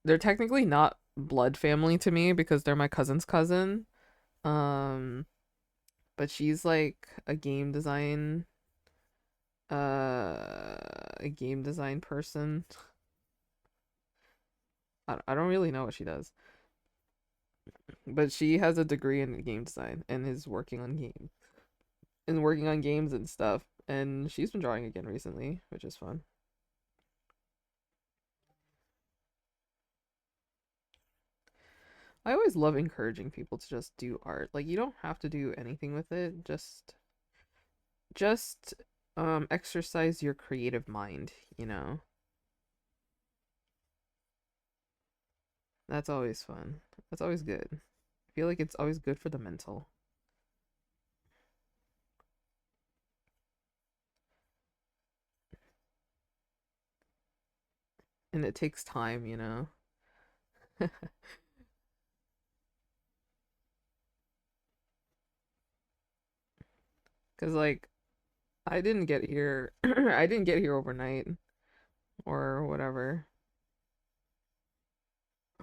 they're technically not blood family to me because they're my cousin's cousin. Um, but she's like a game design person. I don't really know what she does, but she has a degree in game design and is working on games and stuff. And she's been drawing again recently, which is fun. I always love encouraging people to just do art. Like you don't have to do anything with it. Just exercise your creative mind, you know. That's always fun. That's always good. I feel like it's always good for the mental. And it takes time, you know. Cuz like I didn't get here I didn't get here overnight or whatever.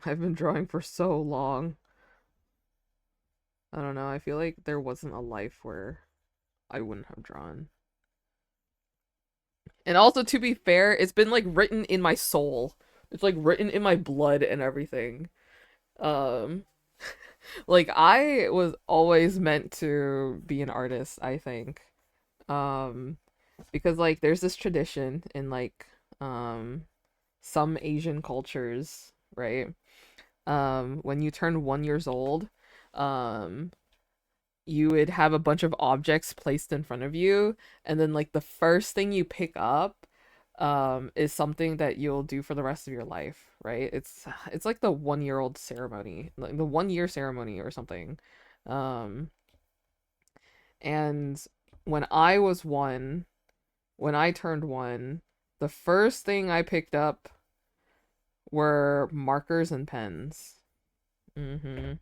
I've been drawing for so long. I don't know. I feel like there wasn't a life where I wouldn't have drawn. And also, to be fair, it's been like written in my soul. It's like written in my blood and everything. Um, like I was always meant to be an artist, I think. Um, because like there's this tradition in like um some Asian cultures, right? When you turn 1 years old, um you would have a bunch of objects placed in front of you, and then like the first thing you pick up is something that you'll do for the rest of your life, right? It's like the 1 year old ceremony, like the 1 year ceremony or something. um and when I was one, when I turned one, the first thing I picked up were markers and pens. Mm-hmm.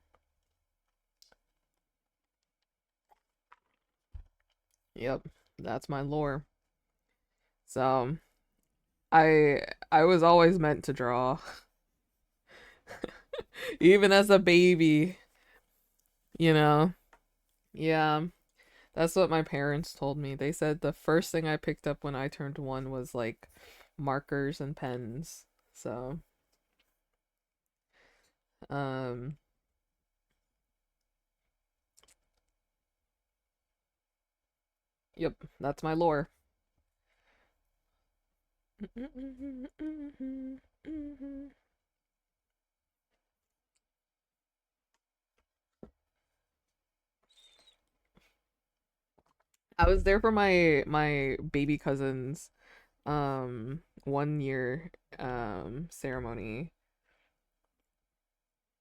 Yep, that's my lore. So I I was always meant to draw, even as a baby, you know. Yeah, that's what my parents told me. They said the first thing I picked up when I turned one was like markers and pens. So, um, yep, that's my lore. I was there for my baby cousin's 1 year ceremony.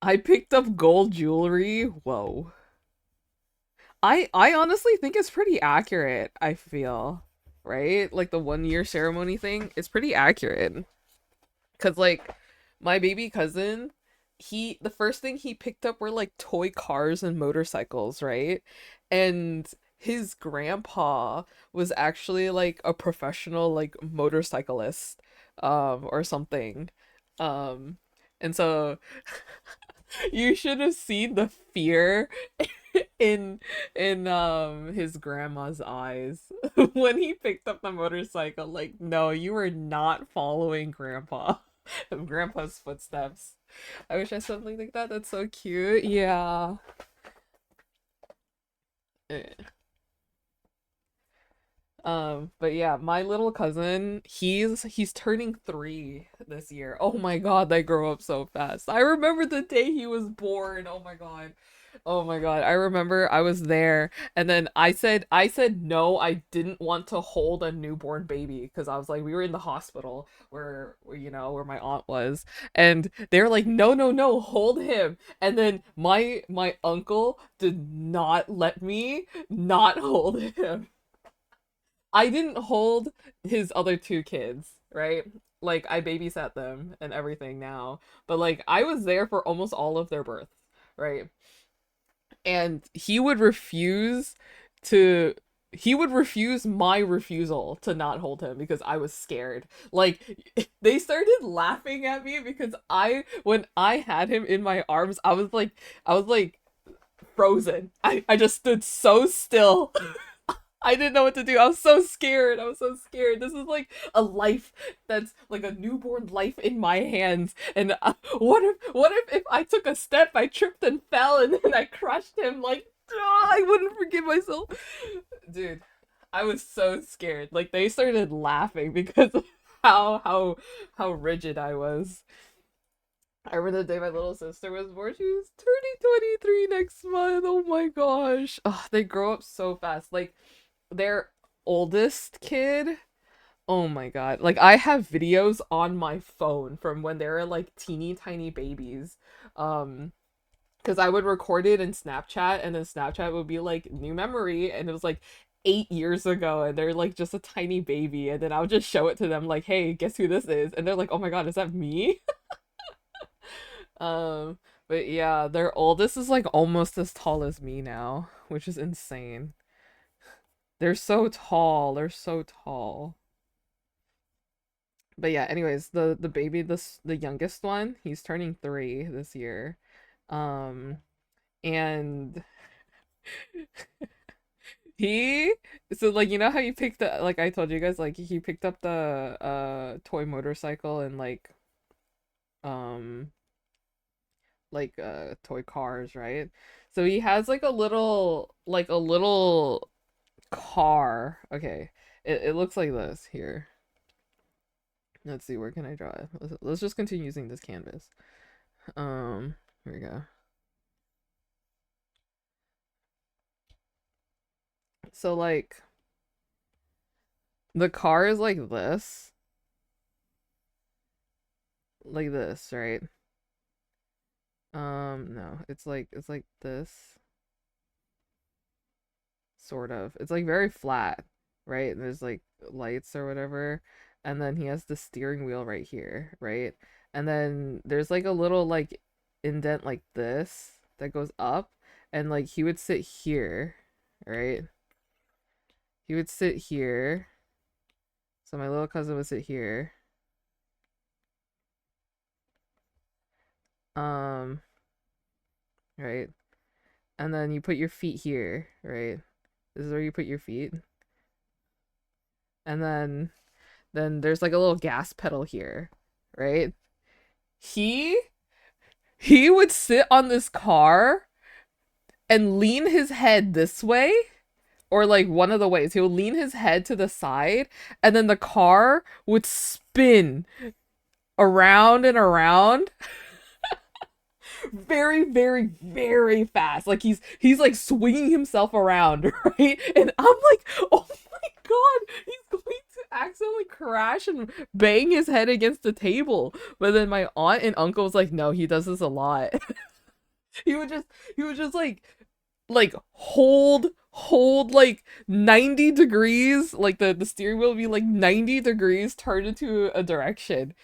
I picked up gold jewelry. Whoa. I honestly think it's pretty accurate, I feel. Right? Like the 1 year ceremony thing is pretty accurate. Cause like my baby cousin, the first thing he picked up were like toy cars and motorcycles, right? And his grandpa was actually like a professional like motorcyclist or something. Um and so you should have seen the fear in his grandma's eyes when he picked up the motorcycle. Like, no, you were not following grandpa's footsteps. I wish I had something like that. That's so cute. Yeah. Eh. But yeah, my little cousin, he's turning 3 this year. Oh my god, they grow up so fast. I remember the day he was born. Oh my god. Oh my god. I remember I was there, and then I said no, I didn't want to hold a newborn baby because I was like we were in the hospital where my aunt was, and they were like no, no, no, hold him. And then my uncle did not let me not hold him. I didn't hold his other two kids, right? Like I babysat them and everything now. But like I was there for almost all of their births, right? And to he would refuse my refusal to not hold him because I was scared. Like they started laughing at me because I when I had him in my arms, I was like frozen. I just stood so still. I didn't know what to do. I was so scared. I was so scared. This is like a life that's like a newborn life in my hands. And what if I took a step, I tripped and fell, and then I crushed him? Like, I wouldn't forgive myself, dude. I was so scared. Like they started laughing because of how rigid I was. I remember the day my little sister was born. She was turning 23 next month. Oh my gosh. Ugh, they grow up so fast. Like their oldest kid, oh my god, like I have videos on my phone from when they were like teeny tiny babies, because I would record it in Snapchat, and then Snapchat would be like new memory, and it was like 8 years ago, and they're like just a tiny baby, and then I would just show it to them like, hey, guess who this is? And they're like, oh my god, is that me? um but yeah, their oldest is like almost as tall as me now, which is insane. They're so tall. They're so tall. But yeah, anyways, the baby, the youngest one, he's turning 3 this year. Um and he so like you know how you picked the like I told you guys like he picked up the toy motorcycle and um toy cars, right? So he has like a little car. Okay. it looks like this here. Let's see, where can I draw it? Let's just continue using this canvas. Here we go. So like the car is like this, right? No, it's like this, sort of. It's like very flat, right? And there's like lights or whatever, and then he has the steering wheel right here, right? And then there's like a little like indent like this that goes up, and like he would sit here, right? He would sit here. So my little cousin would sit here. Um, right? And then you put your feet here, right? This is where you put your feet. And then there's like a little gas pedal here, right? He he would sit on this car and lean his head this way, or like one of the ways. He would lean his head to the side, and then the car would spin around and around very, very, very fast. Like he's like swinging himself around, right? And I'm like, oh my god, he's going to accidentally crash and bang his head against the table. But then my aunt and uncle was like, no, he does this a lot. he would just he would just like hold like 90 degrees, like the steering wheel would be like 90 degrees turned into a direction.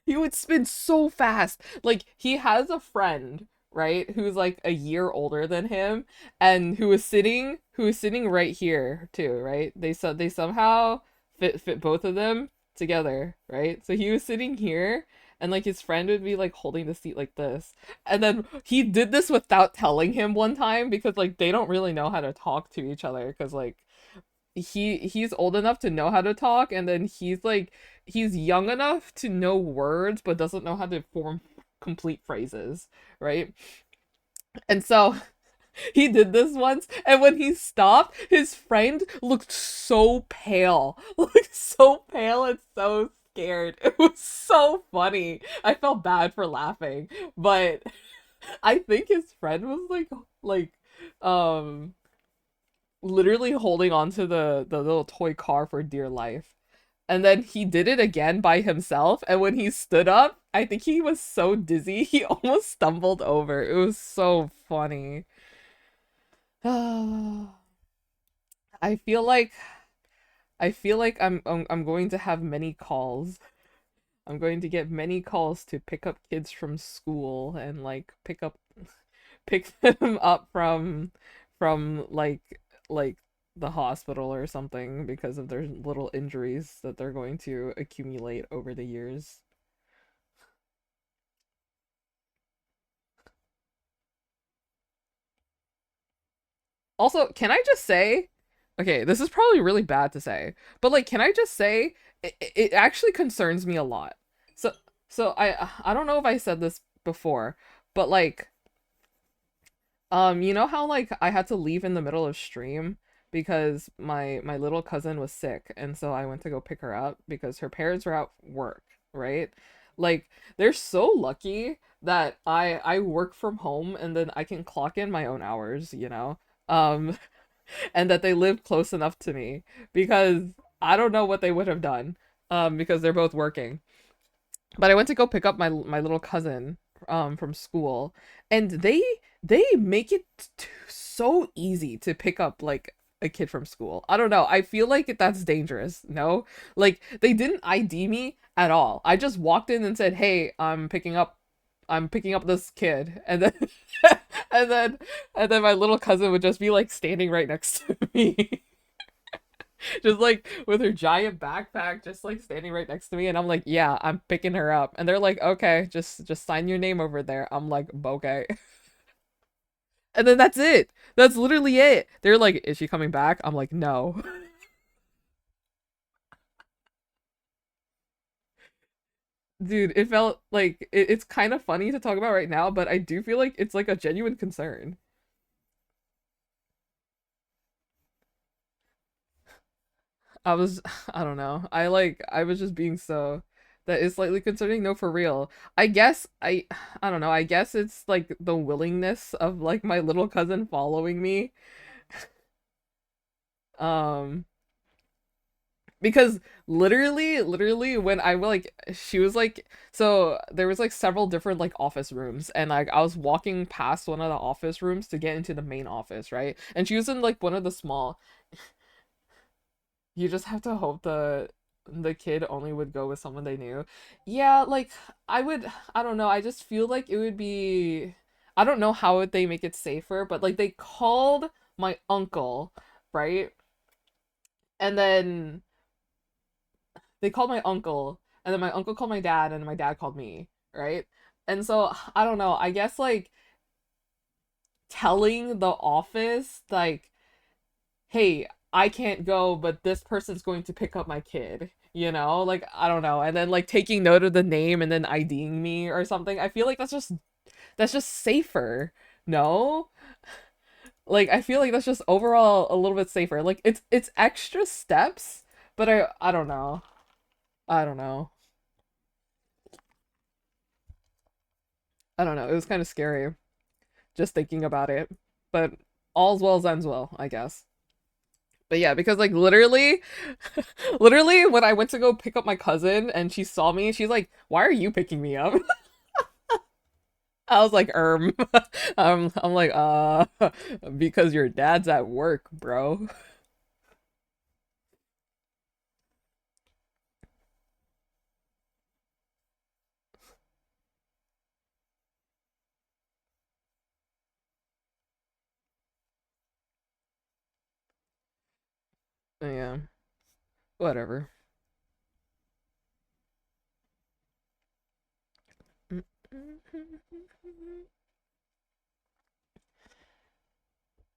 He would spin so fast. Like he has a friend, right, who's like a year older than him, and who was sitting right here too, right? They somehow fit both of them together, right? So he was sitting here, and like his friend would be like holding the seat like this. And then he did this without telling him one time, because like they don't really know how to talk to each other, because like he's old enough to know how to talk, and then he's young enough to know words but doesn't know how to form complete phrases, right? And so he did this once, and when he stopped, his friend looked so pale, like so pale and so scared. It was so funny. I felt bad for laughing, but I think his friend was like um literally holding onto the little toy car for dear life. And then he did it again by himself, and when he stood up, I think he was so dizzy he almost stumbled over. It was so funny. I feel like I'm going to have many calls. I'm going to get many calls to pick up kids from school, and like pick them up from like the hospital or something, because of their little injuries that they're going to accumulate over the years. Also, can I just say, okay, this is probably really bad to say, but like, can I just say, it actually concerns me a lot. So so I don't know if I said this before, but like, you know how like I had to leave in the middle of stream because my little cousin was sick, and so I went to go pick her up because her parents were at work, right? Like they're so lucky that I work from home, and then I can clock in my own hours, you know? And that they live close enough to me, because I don't know what they would have done, because they're both working. But I went to go pick up my little cousin from school, and they make it so easy to pick up like a kid from school. I don't know. I feel like that's dangerous. No? Like they didn't ID me at all. I just walked in and said, "Hey, I'm picking up this kid." And then and then and then my little cousin would just be like standing right next to me. Just like with her giant backpack, just like standing right next to me, and I'm like, yeah, I'm picking her up. And they're like, okay, just sign your name over there. I'm like, okay. And then that's it. That's literally it. They're like, is she coming back? I'm like, no. Dude, it felt like it's kind of funny to talk about right now, but I do feel like it's like a genuine concern. I was I don't know. I was just being so that is slightly concerning. No, for real. I don't know. I guess it's like the willingness of like my little cousin following me. Um because literally when I like she was like so there was like several different like office rooms and like I was walking past one of the office rooms to get into the main office, right? And she was in like one of the small. You just have to hope the kid only would go with someone they knew. Yeah, like I don't know. I just feel like it would be I don't know how would they make it safer, but like they called my uncle, right? And then they called my uncle, and then my uncle called my dad, and my dad called me, right? And so I don't know. I guess like telling the office like hey, I can't go, but this person's going to pick up my kid, you know? Like, I don't know. And then like taking note of the name and then IDing me or something. I feel like that's just safer. No? Like I feel like that's just overall a little bit safer. Like it's extra steps, but I don't know. I don't know. I don't know. It was kind of scary just thinking about it. But all's well ends well, I guess. But yeah, because like literally when I went to go pick up my cousin and she saw me, she's like, "Why are you picking me up?" I was like, I'm like, because your dad's at work, bro." Yeah, whatever.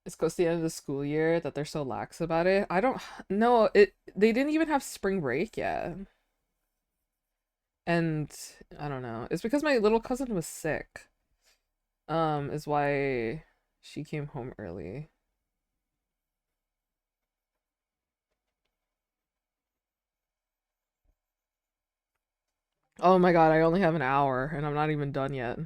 It's close to the end of the school year that they're so lax about it. I don't know. They didn't even have spring break yet. And I don't know. It's because my little cousin was sick. Is why she came home early. Oh my God, I only have an hour and I'm not even done yet.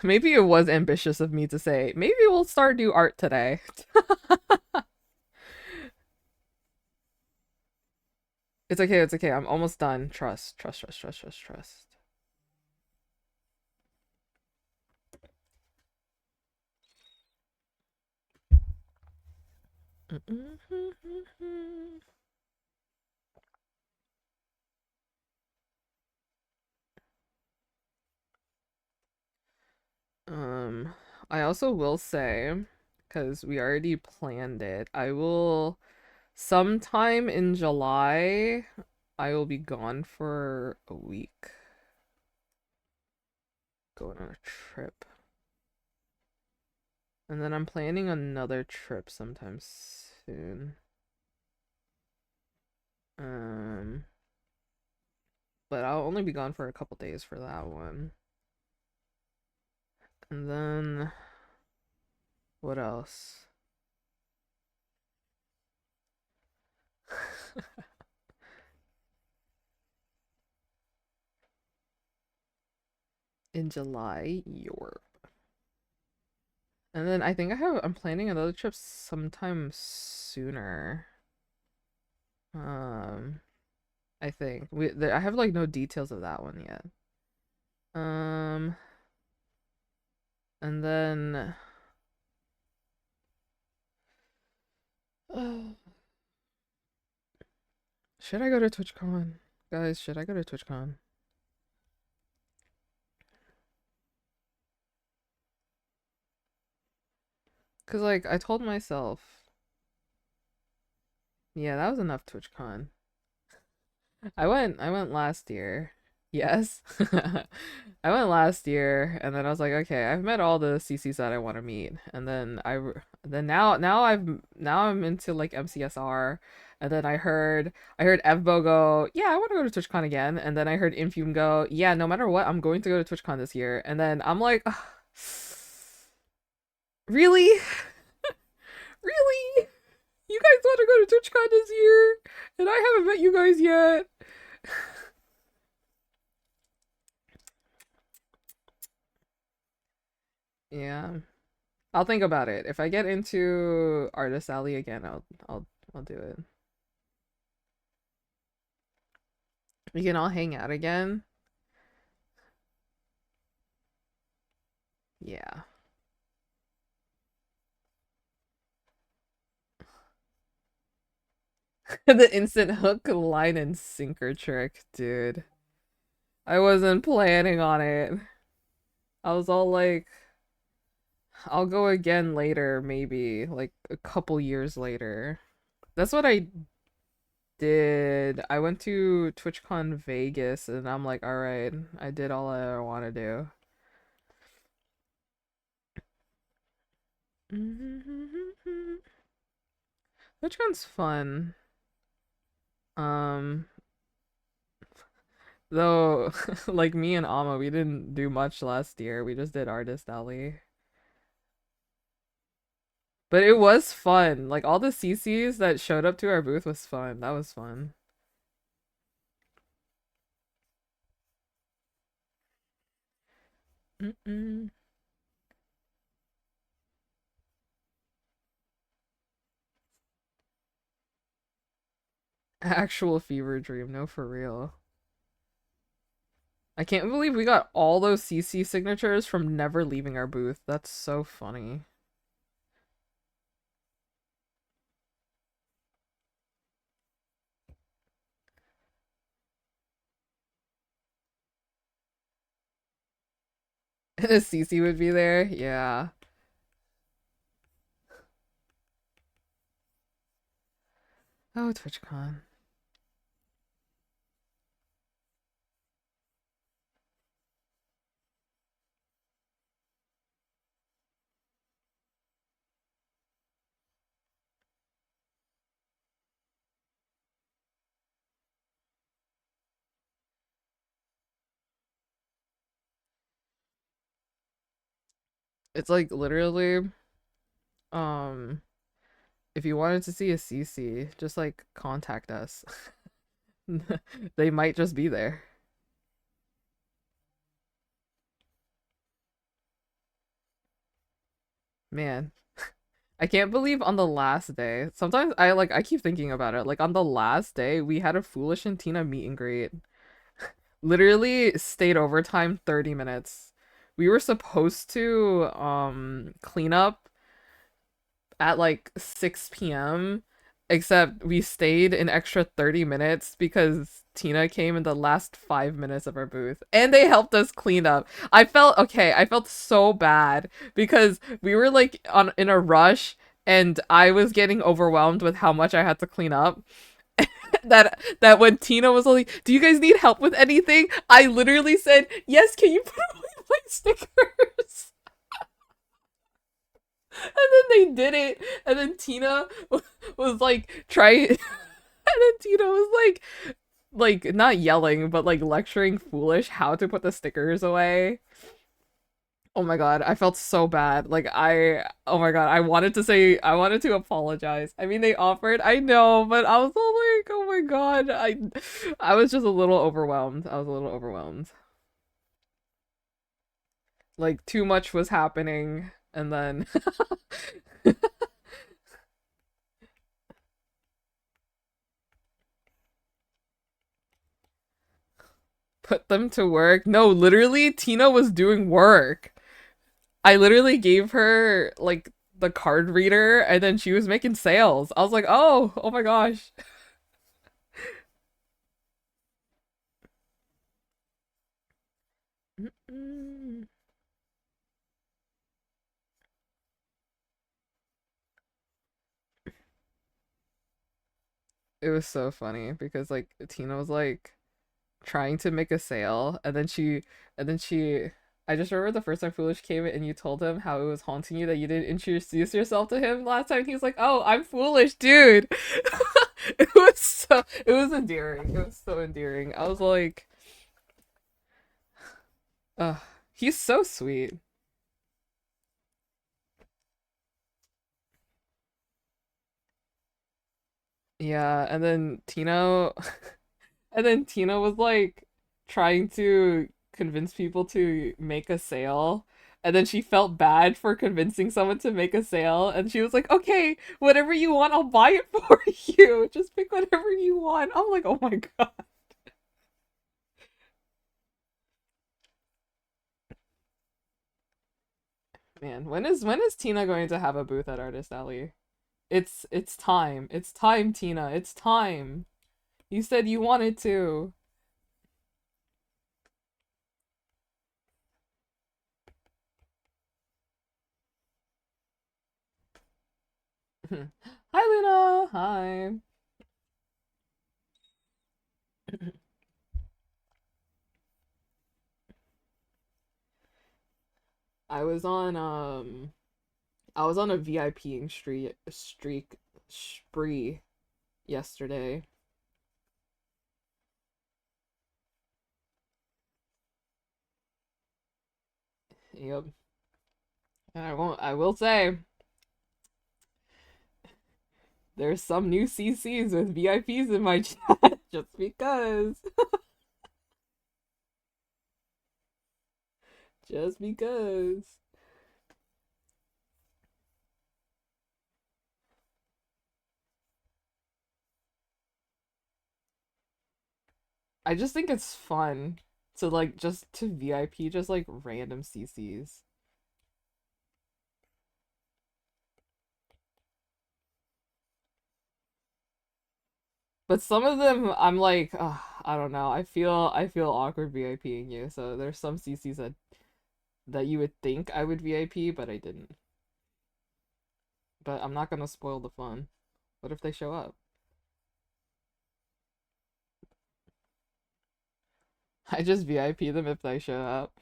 Maybe it was ambitious of me to say, maybe we'll start do art today. It's okay, it's okay. I'm almost done. Trust. Um, I also will say, because we already planned it, I will sometime in July, I will be gone for a week, going on a trip. And then I'm planning another trip sometime soon. Um, but I'll only be gone for a couple days for that one. And then what else? In July, Europe. And then I'm planning another trip sometime sooner. Um, I think I have like no details of that one yet. Um, and then should I go to TwitchCon? Guys, should I go to TwitchCon? Cause like I told myself, yeah, that was enough TwitchCon. I went last year. Yes. I went last year and then I was like, okay, I've met all the CCs that I want to meet. And then then now I'm into like MCSR. And then I heard Evbo go, yeah, I want to go to TwitchCon again. And then I heard Infume go, yeah, no matter what, I'm going to go to TwitchCon this year. And then I'm like, "Ugh, really? Really? You guys want to go to TwitchCon this year? And I haven't met you guys yet. Yeah. I'll think about it. If I get into Artist Alley again, I'll do it. We can all hang out again. Yeah. The instant hook, line, and sinker trick, dude. I wasn't planning on it. I was all like, I'll go again later, maybe, like a couple years later. That's what I did. I went to TwitchCon Vegas and I'm like, all right, I did all I want to do. TwitchCon's fun. Um, though, like me and Ama, we didn't do much last year. We just did Artist Alley. But it was fun. Like all the CCs that showed up to our booth was fun. That was fun. Mm-mm. Actual fever dream. No, for real. I can't believe we got all those CC signatures from never leaving our booth. That's so funny. And a CC would be there. Yeah. Oh, TwitchCon. It's like literally, um, if you wanted to see a CC, just like contact us. They might just be there. Man, I can't believe on the last day. Sometimes I keep thinking about it. Like on the last day, we had a Foolish and Tina meet and greet. Literally stayed overtime 30 minutes. We were supposed to clean up at like 6 p.m. except we stayed an extra 30 minutes because Tina came in the last 5 minutes of our booth and they helped us clean up. I felt so bad because we were like on in a rush and I was getting overwhelmed with how much I had to clean up. That when Tina was like, "Do you guys need help with anything?" I literally said, "Yes, can you put away my stickers?" And then they did it, and then Tina was like trying, and then Tina was like not yelling, but like lecturing Foolish how to put the stickers away. Oh my god, I felt so bad. Oh my god, I wanted to apologize. I mean, they offered, I know, but I was all like, oh my god, I was just a little overwhelmed. I was a little overwhelmed. Like too much was happening, and then put them to work. No, literally, Tina was doing work. I literally gave her like the card reader, and then she was making sales. I was like, oh my gosh. It was so funny because like Tina was like trying to make a sale and then she I just remember the first time Foolish came in and you told him how it was haunting you that you didn't introduce yourself to him last time. He was like, "Oh, I'm Foolish, dude." It was endearing. It was so endearing. I was like, "Uh, he's so sweet." Yeah, and then Tina and then Tina was like trying to convince people to make a sale. And then she felt bad for convincing someone to make a sale. And she was like, okay, whatever you want, I'll buy it for you. Just pick whatever you want. I'm like, oh my God. Man, when is Tina going to have a booth at Artist Alley? It's time. It's time, Tina. It's time. You said you wanted to. Hi, Luna. Hi. I was on I was on a VIPing streak spree yesterday. Yep. And I will say there's some new CCs with VIPs in my chat just because. Just because. I just think it's fun to like just to VIP just like random CCs. But some of them I'm like, I don't know. I feel awkward VIPing you. So there's some CCs that you would think I would VIP, but I didn't. But I'm not gonna spoil the fun. What if they show up? I just VIP them if they show up.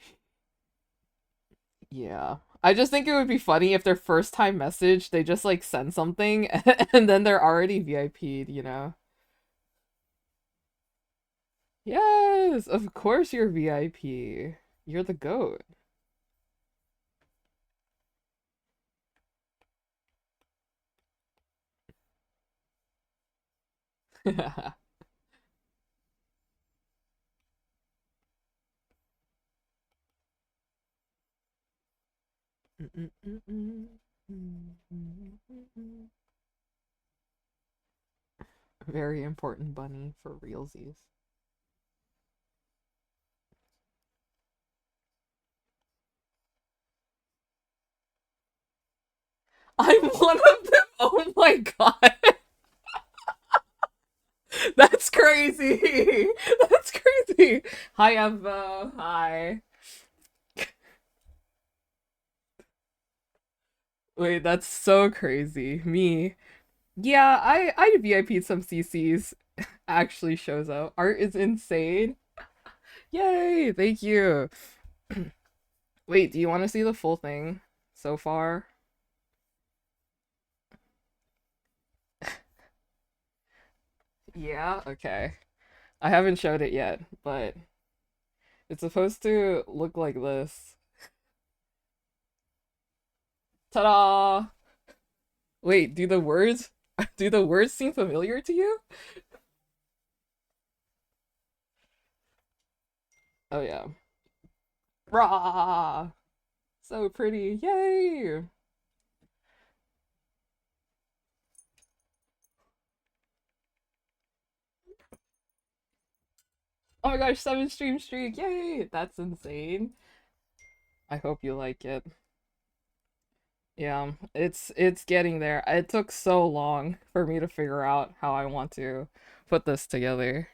Yeah. I just think it would be funny if their first time message, they just like send something and then they're already VIP'd, you know? Yes, of course you're VIP. You're the goat. Very important bunny for realsies. I'm one of them. Oh my God. That's crazy. That's crazy. Hi, Evbo. Hi. Wait, that's so crazy. Me. Yeah, I VIP'd some CCs. Actually shows up. Art is insane. Yay! Thank you. Wait, do you want to see the full thing so far? Yeah, okay. I haven't showed it yet, but it's supposed to look like this. Ta-da! Wait, do the words seem familiar to you? Oh yeah. Rah! So pretty. Yay! Oh my gosh, 7 stream streak. Yay! That's insane. I hope you like it. Yeah, it's getting there. It took so long for me to figure out how I want to put this together.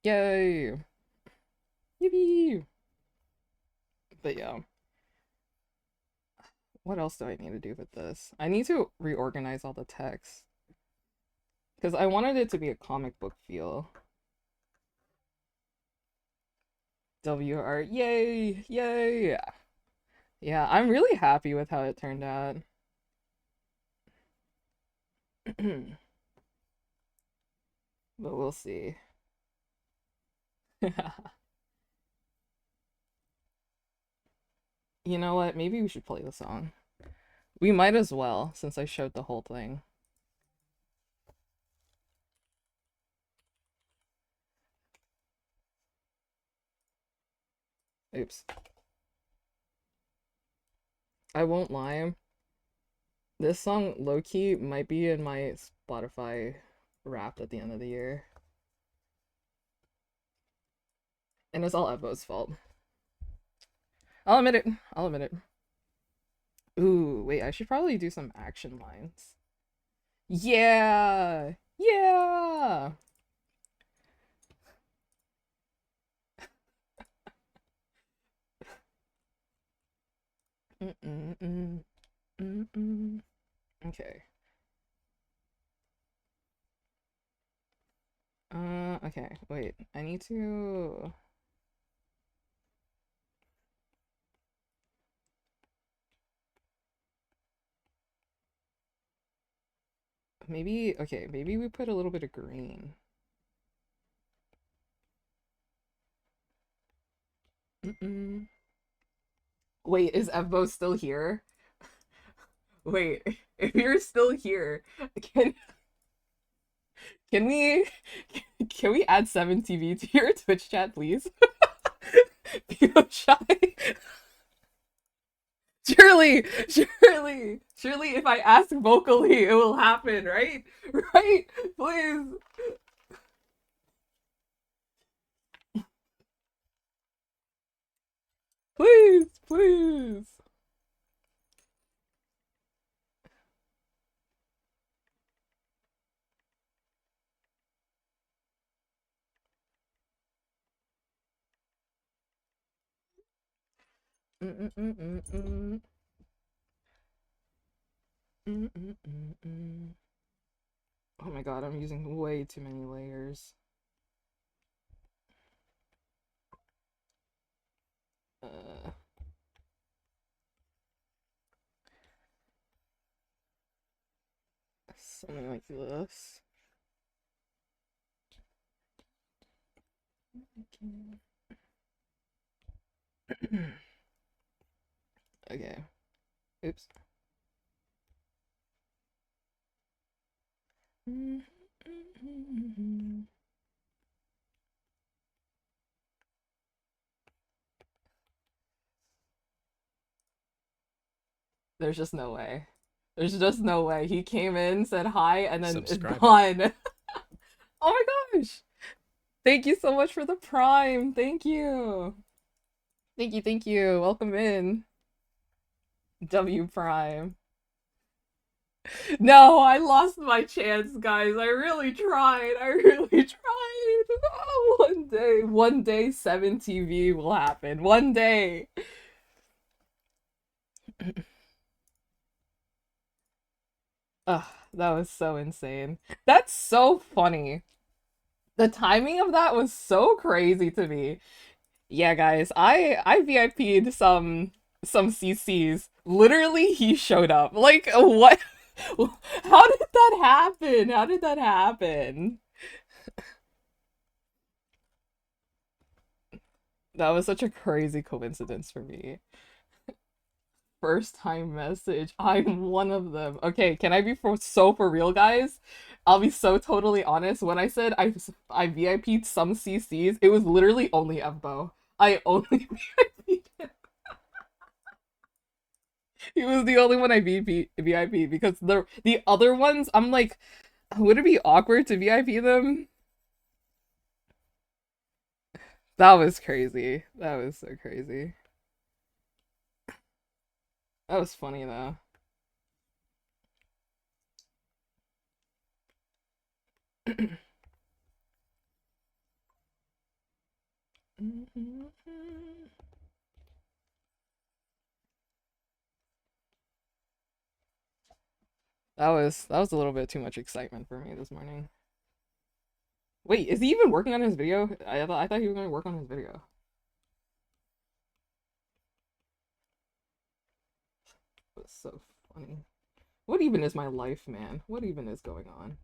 Yay! Yippee! But yeah, what else do I need to do with this? I need to reorganize all the text because I wanted it to be a comic book feel. W art, yay! Yay! Yeah, I'm really happy with how it turned out. But we'll see. You know what? Maybe we should play the song. We might as well, since I showed the whole thing. Oops. I won't lie. This song low key might be in my Spotify Wrapped at the end of the year, and it's all Evbo's fault. I'll admit it. I'll admit it. Ooh, wait, I should probably do some action lines. Yeah! Yeah! Mm-mm-mm. Mm-mm. Okay. Okay, wait. I need to maybe okay, maybe we put a little bit of green. Mm-mm. Wait, is Evbo still here? Wait, if you're still here, can can we can we add 7TV to your Twitch chat, please? People shy. Surely, if I ask vocally, it will happen, right? Right? Please, please. Mm-mm-mm-mm-mm. Mm-mm-mm-mm. Oh my god, I'm using way too many layers. Uh, Something like this. Okay. Oops. There's just no way. There's just no way. He came in, said hi, and then it's Subscribe. gone. Oh my gosh. Thank you so much for the prime. Thank you. Thank you, thank you. Welcome in. W Prime. No, I lost my chance, guys. I really tried. I really tried. Oh, one day, 7TV will happen. One day. Ugh, that was so insane. That's so funny. The timing of that was so crazy to me. Yeah, guys, I VIP'd some CCs. Literally, he showed up. Like, what? How did that happen? How did that happen? That was such a crazy coincidence for me. First time message. I'm one of them. Okay, can I be for real, guys? I'll be so totally honest. When I said I VIP'd some CCs, it was literally only Evbo. I only VIP'd. He was the only one I VIP because the other ones, I'm like, would it be awkward to VIP them? That was crazy. That was so crazy. That was funny though. That was a little bit too much excitement for me this morning. Wait, is he even working on his video? I thought he was going to work on his video. That's so funny. What even is my life, man? What even is going on?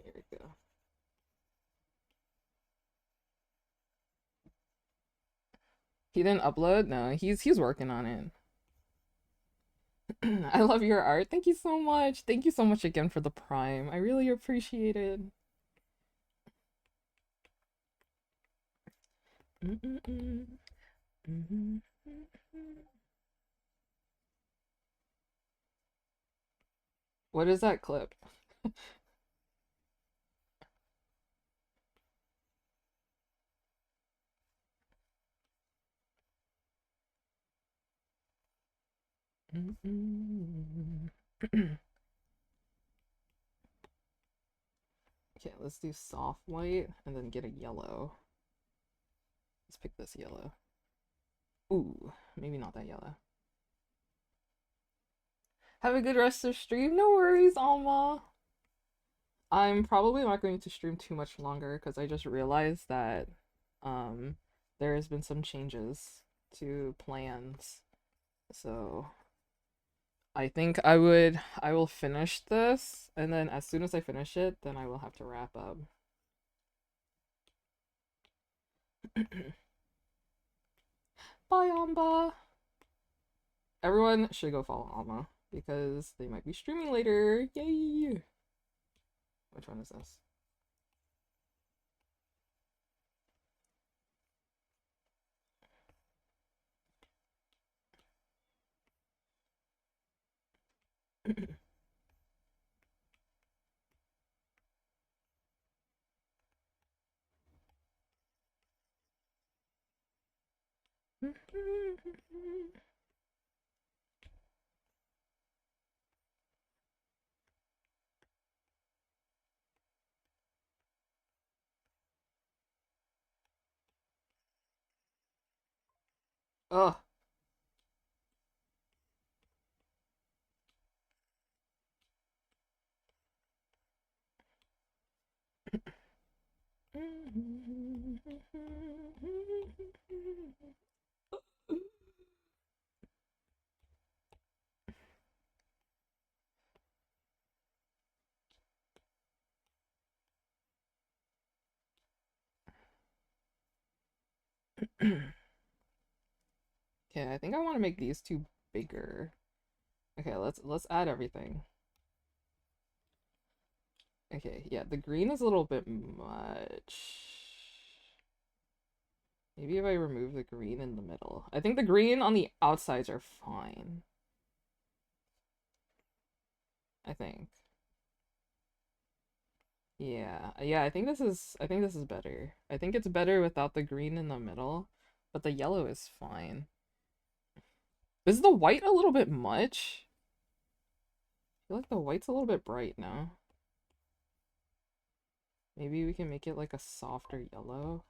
Here we go. He didn't upload? No, he's working on it. I love your art. Thank you so much. Thank you so much again for the prime. I really appreciate it. Mm-mm-mm. Mhm. What is that clip? Mm-mm. Okay, let's do soft white and then get a yellow. Let's pick this yellow. Ooh, maybe not that yellow. Have a good rest of stream. No worries, Alma. I'm probably not going to stream too much longer because I just realized that um there has been some changes to plans. So I think I will finish this and then as soon as I finish it, then I will have to wrap up. Bye, Amba. Everyone should go follow Alma because they might be streaming later. Yay! Which one is this? Ugh. Okay, I think I want to make these two bigger. Okay, let's add everything. Okay, yeah, the green is a little bit much. Maybe if I remove the green in the middle. I think the green on the outsides are fine. I think. Yeah, yeah, I think this is better. I think it's better without the green in the middle, but the yellow is fine. Is the white a little bit much? I feel like the white's a little bit bright now. Maybe we can make it like a softer yellow.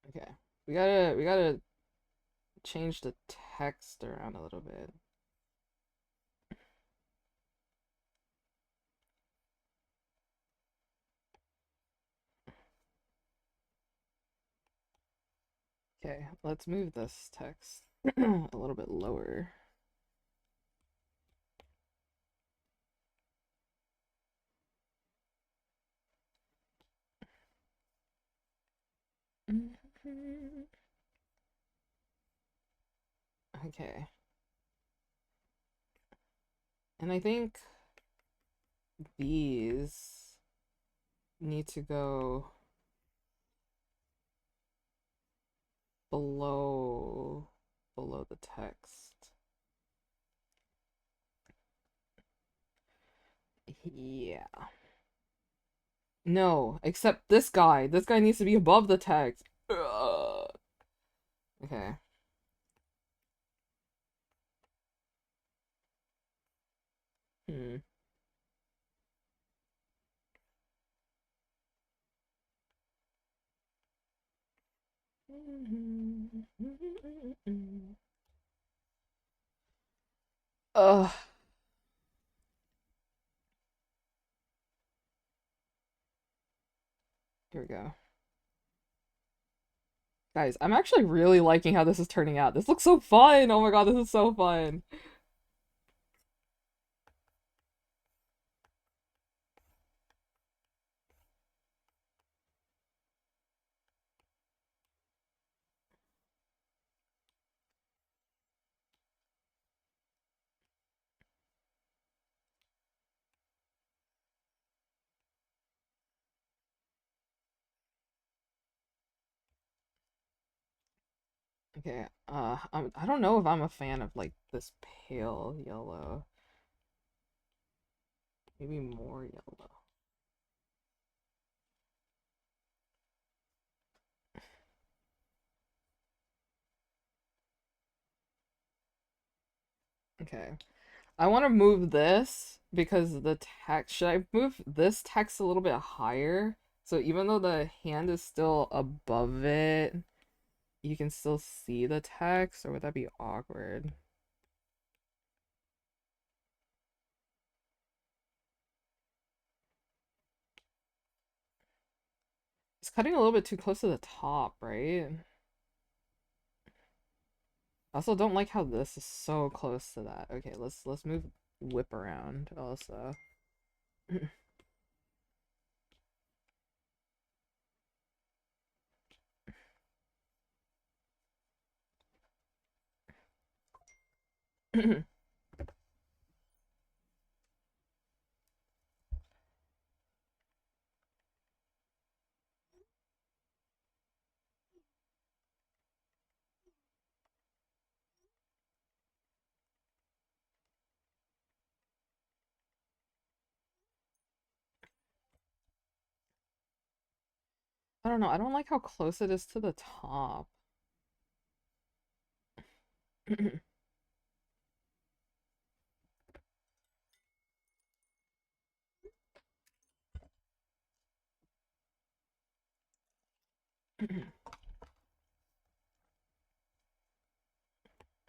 Okay. We gotta change the text around a little bit. Okay, let's move this text a little bit lower. Okay. And I think these need to go below the text. Yeah. No, except this guy. This guy needs to be above the text. Ugh. Okay. Hmm. Ugh. Here we go. Guys, I'm actually really liking how this is turning out. This looks so fun. Oh my god, this is so fun. Okay, I don't know if I'm a fan of like this pale yellow. Maybe more yellow. Okay. I want to move this because the text, should I move this text a little bit higher? So even though the hand is still above it, you can still see the text, or would that be awkward? It's cutting a little bit too close to the top, right? I also don't like how this is so close to that. Okay, let's move whip around also. I don't know. I don't like how close it is to the top.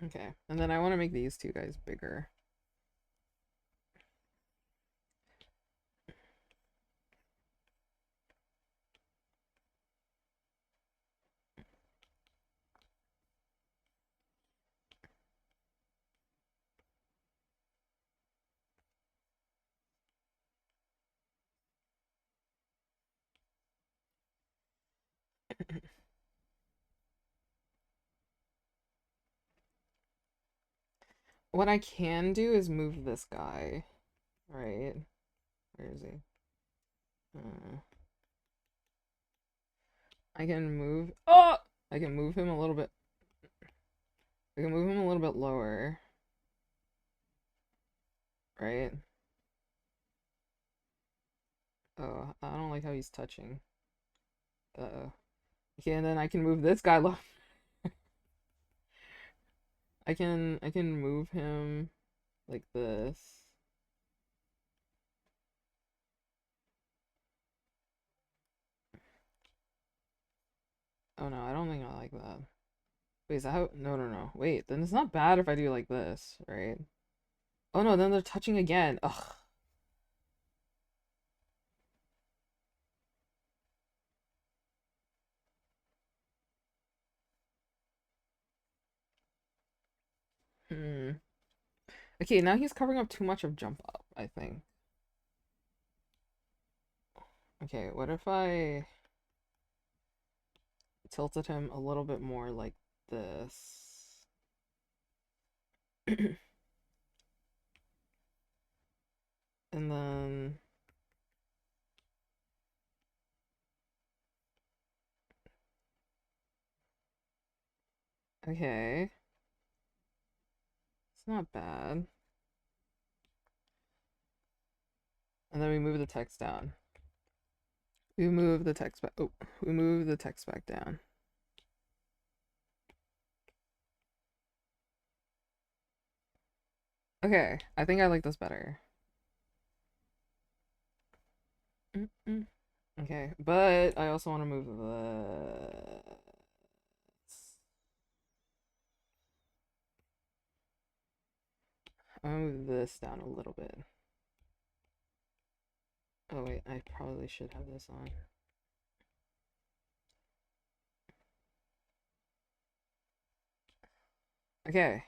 Okay, and then I want to make these two guys bigger. What I can do is move this guy, right? Where is he? Uh, I can move. Oh, I can move him a little bit. I can move him a little bit lower, right? Oh, I don't like how he's touching. Uh-oh. Okay, and then I can move this guy low. I can move him like this. Oh no, I don't think I like that. Wait, is that how? No, no, no. Wait, then it's not bad if I do like this, right? Oh no, then they're touching again. Ugh. Hmm. Okay, now he's covering up too much of jump up, I think. Okay, what if I tilted him a little bit more like this? And then, okay, it's not bad. And then we move the text down. We move the text back. Oh, we move the text back down. Okay, I think I like this better. Mm-mm. Okay, but I also want to move the. I'm gonna move this down a little bit. Oh wait, I probably should have this on. Okay.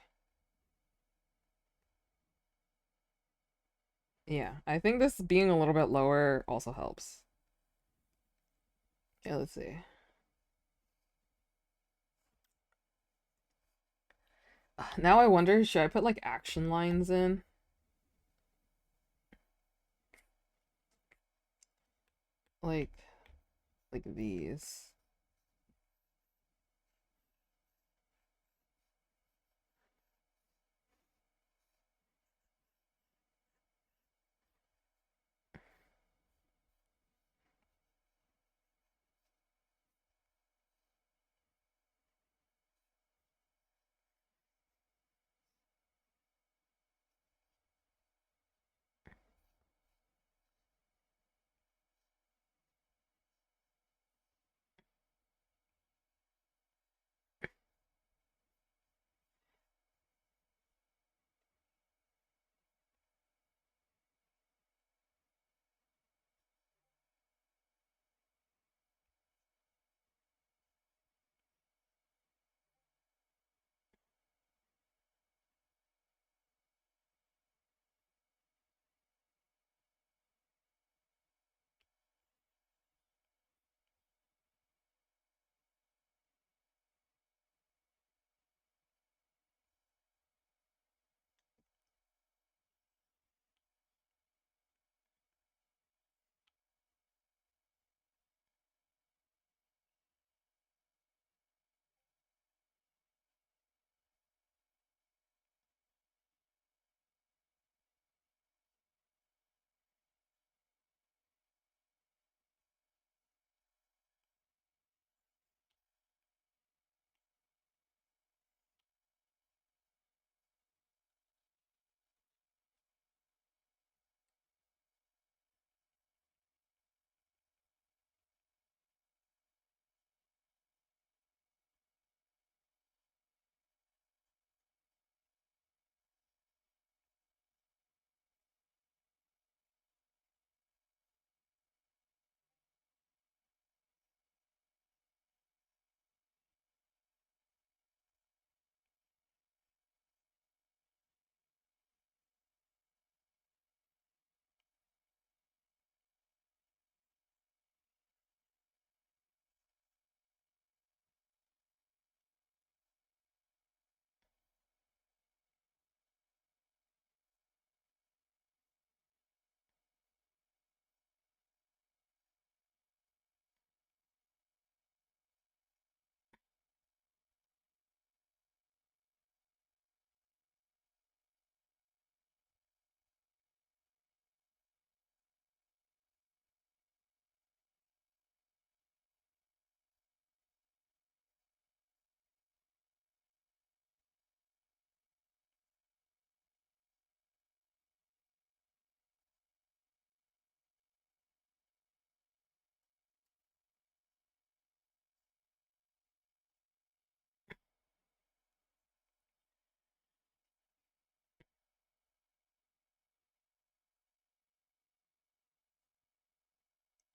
Yeah, I think this being a little bit lower also helps. Okay, let's see. Now I wonder, should I put like action lines in? Like like these.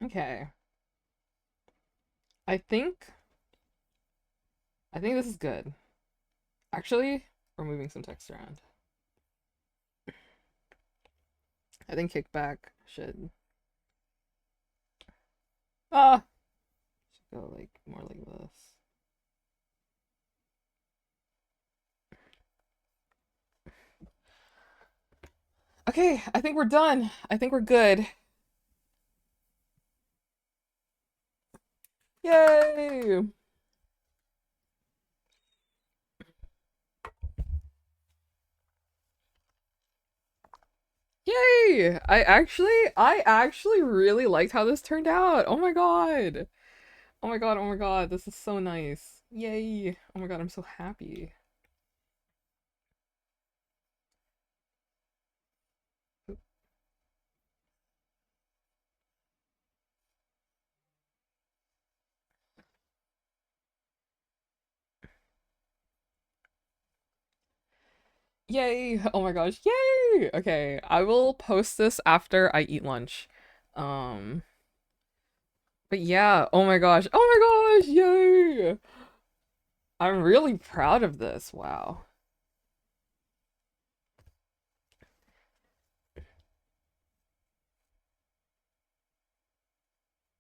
Okay. I think I think this is good. Actually, we're moving some text around. I think kickback should ah should go like more like this. Okay, I think we're done. I think we're good. Yay! Yay! I actually really liked how this turned out. Oh my god. Oh my god, oh my god, this is so nice. Yay. Oh my god, I'm so happy. Yay! Oh my gosh, yay! Okay, I will post this after I eat lunch. Um, but yeah, oh my gosh, oh my gosh, yay! I'm really proud of this. Wow.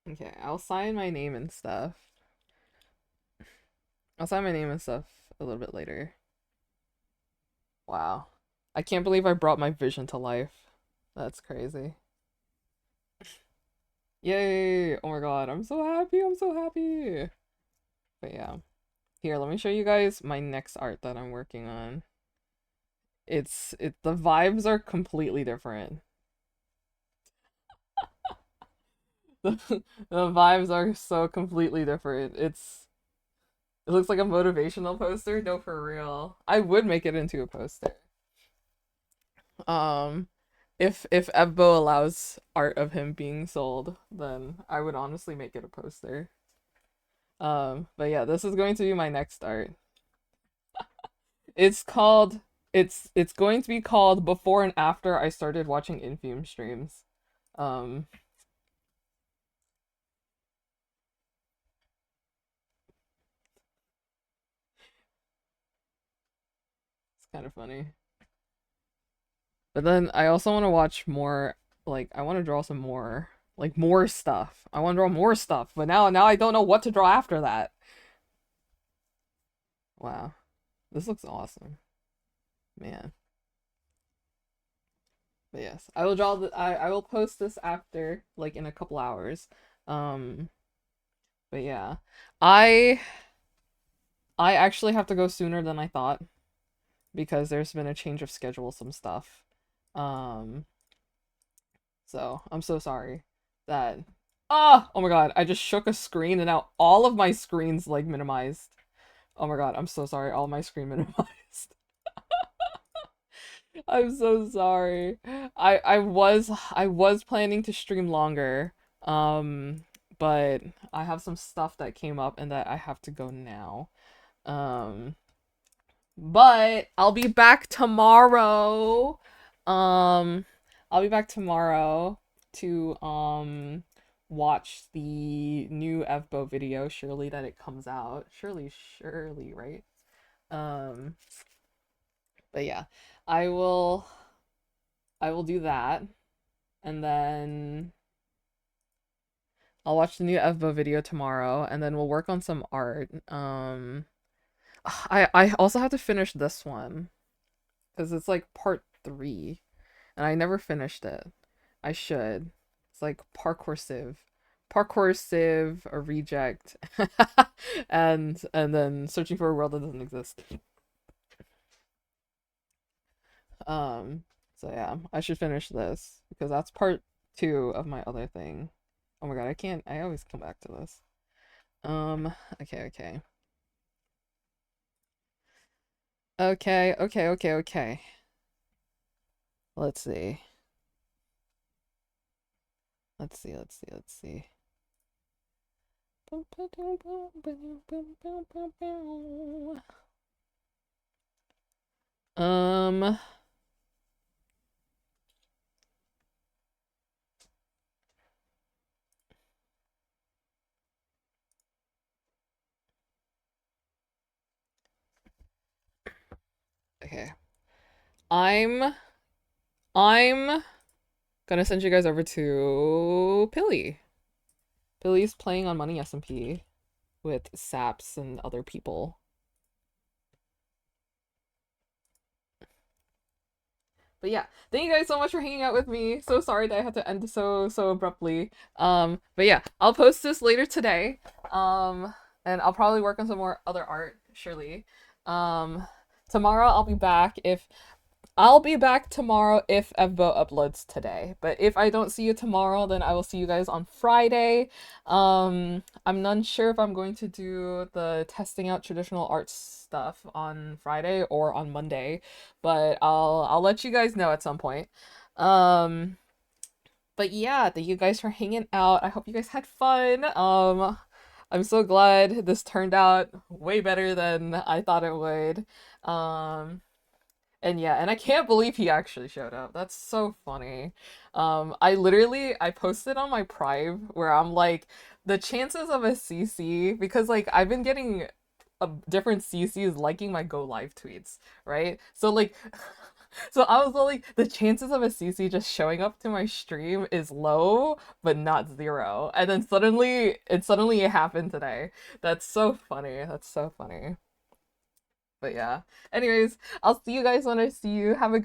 Okay, I'll sign my name and stuff. I'll sign my name and stuff a little bit later. Wow. I can't believe I brought my vision to life. That's crazy. Yay! Oh my god, I'm so happy. I'm so happy. But yeah. Here, let me show you guys my next art that I'm working on. The vibes are completely different. The, the vibes are so completely different. It looks like a motivational poster. No, for real. I would make it into a poster. Um, if Evbo allows art of him being sold, then I would honestly make it a poster. But yeah, this is going to be my next art. It's called it's going to be called Before and After I Started Watching Infume streams. Um, it's kind of funny. But then I also want to watch more, like I want to draw some more, like more stuff. I want to draw more stuff, but now I don't know what to draw after that. Wow. This looks awesome. Man. But yes, I will draw I will post this after, like in a couple hours. Um, but yeah. I I actually have to go sooner than I thought because there's been a change of schedule, some stuff. Um, so I'm so sorry that oh my god, I just shook a screen and now all of my screens like minimized. Oh my god, I'm so sorry, all my screen minimized. I'm so sorry. I was planning to stream longer. Um, but I have some stuff that came up and that I have to go now. Um, but I'll be back tomorrow. Um, I'll be back tomorrow to watch the new Evbo video, surely that it comes out. Surely, right? Um, but yeah, I will I will do that, and then I'll watch the new Evbo video tomorrow, and then we'll work on some art. I also have to finish this one because it's like part three, and I never finished it. I should. It's like parkour civ, a reject, and then searching for a world that doesn't exist. Um, so yeah, I should finish this because that's part two of my other thing. Oh my god, I can't. I always come back to this. Okay. Okay. Let's see. Let's see. Um, I'm I'm gonna send you guys over to Pilly. Pilly's playing on Money SMP with Saps and other people. But yeah, thank you guys so much for hanging out with me. So sorry that I had to end so abruptly. But yeah, I'll post this later today. And I'll probably work on some more other art, surely. Um, Tomorrow I'll be back if I'll be back tomorrow if Evbo uploads today. But if I don't see you tomorrow, then I will see you guys on Friday. I'm not sure if I'm going to do the testing out traditional art stuff on Friday or on Monday, but I'll let you guys know at some point. Um, but yeah, thank you guys for hanging out. I hope you guys had fun. I'm so glad this turned out way better than I thought it would. Um, and yeah, and I can't believe he actually showed up. That's so funny. I posted on my Prime where I'm like, the chances of a CC, because like I've been getting different CCs liking my go live tweets, right? So like so I was like, the chances of a CC just showing up to my stream is low, but not zero. And then suddenly it happened today. That's so funny. That's so funny. But yeah. Anyways, I'll see you guys when I see you. Have a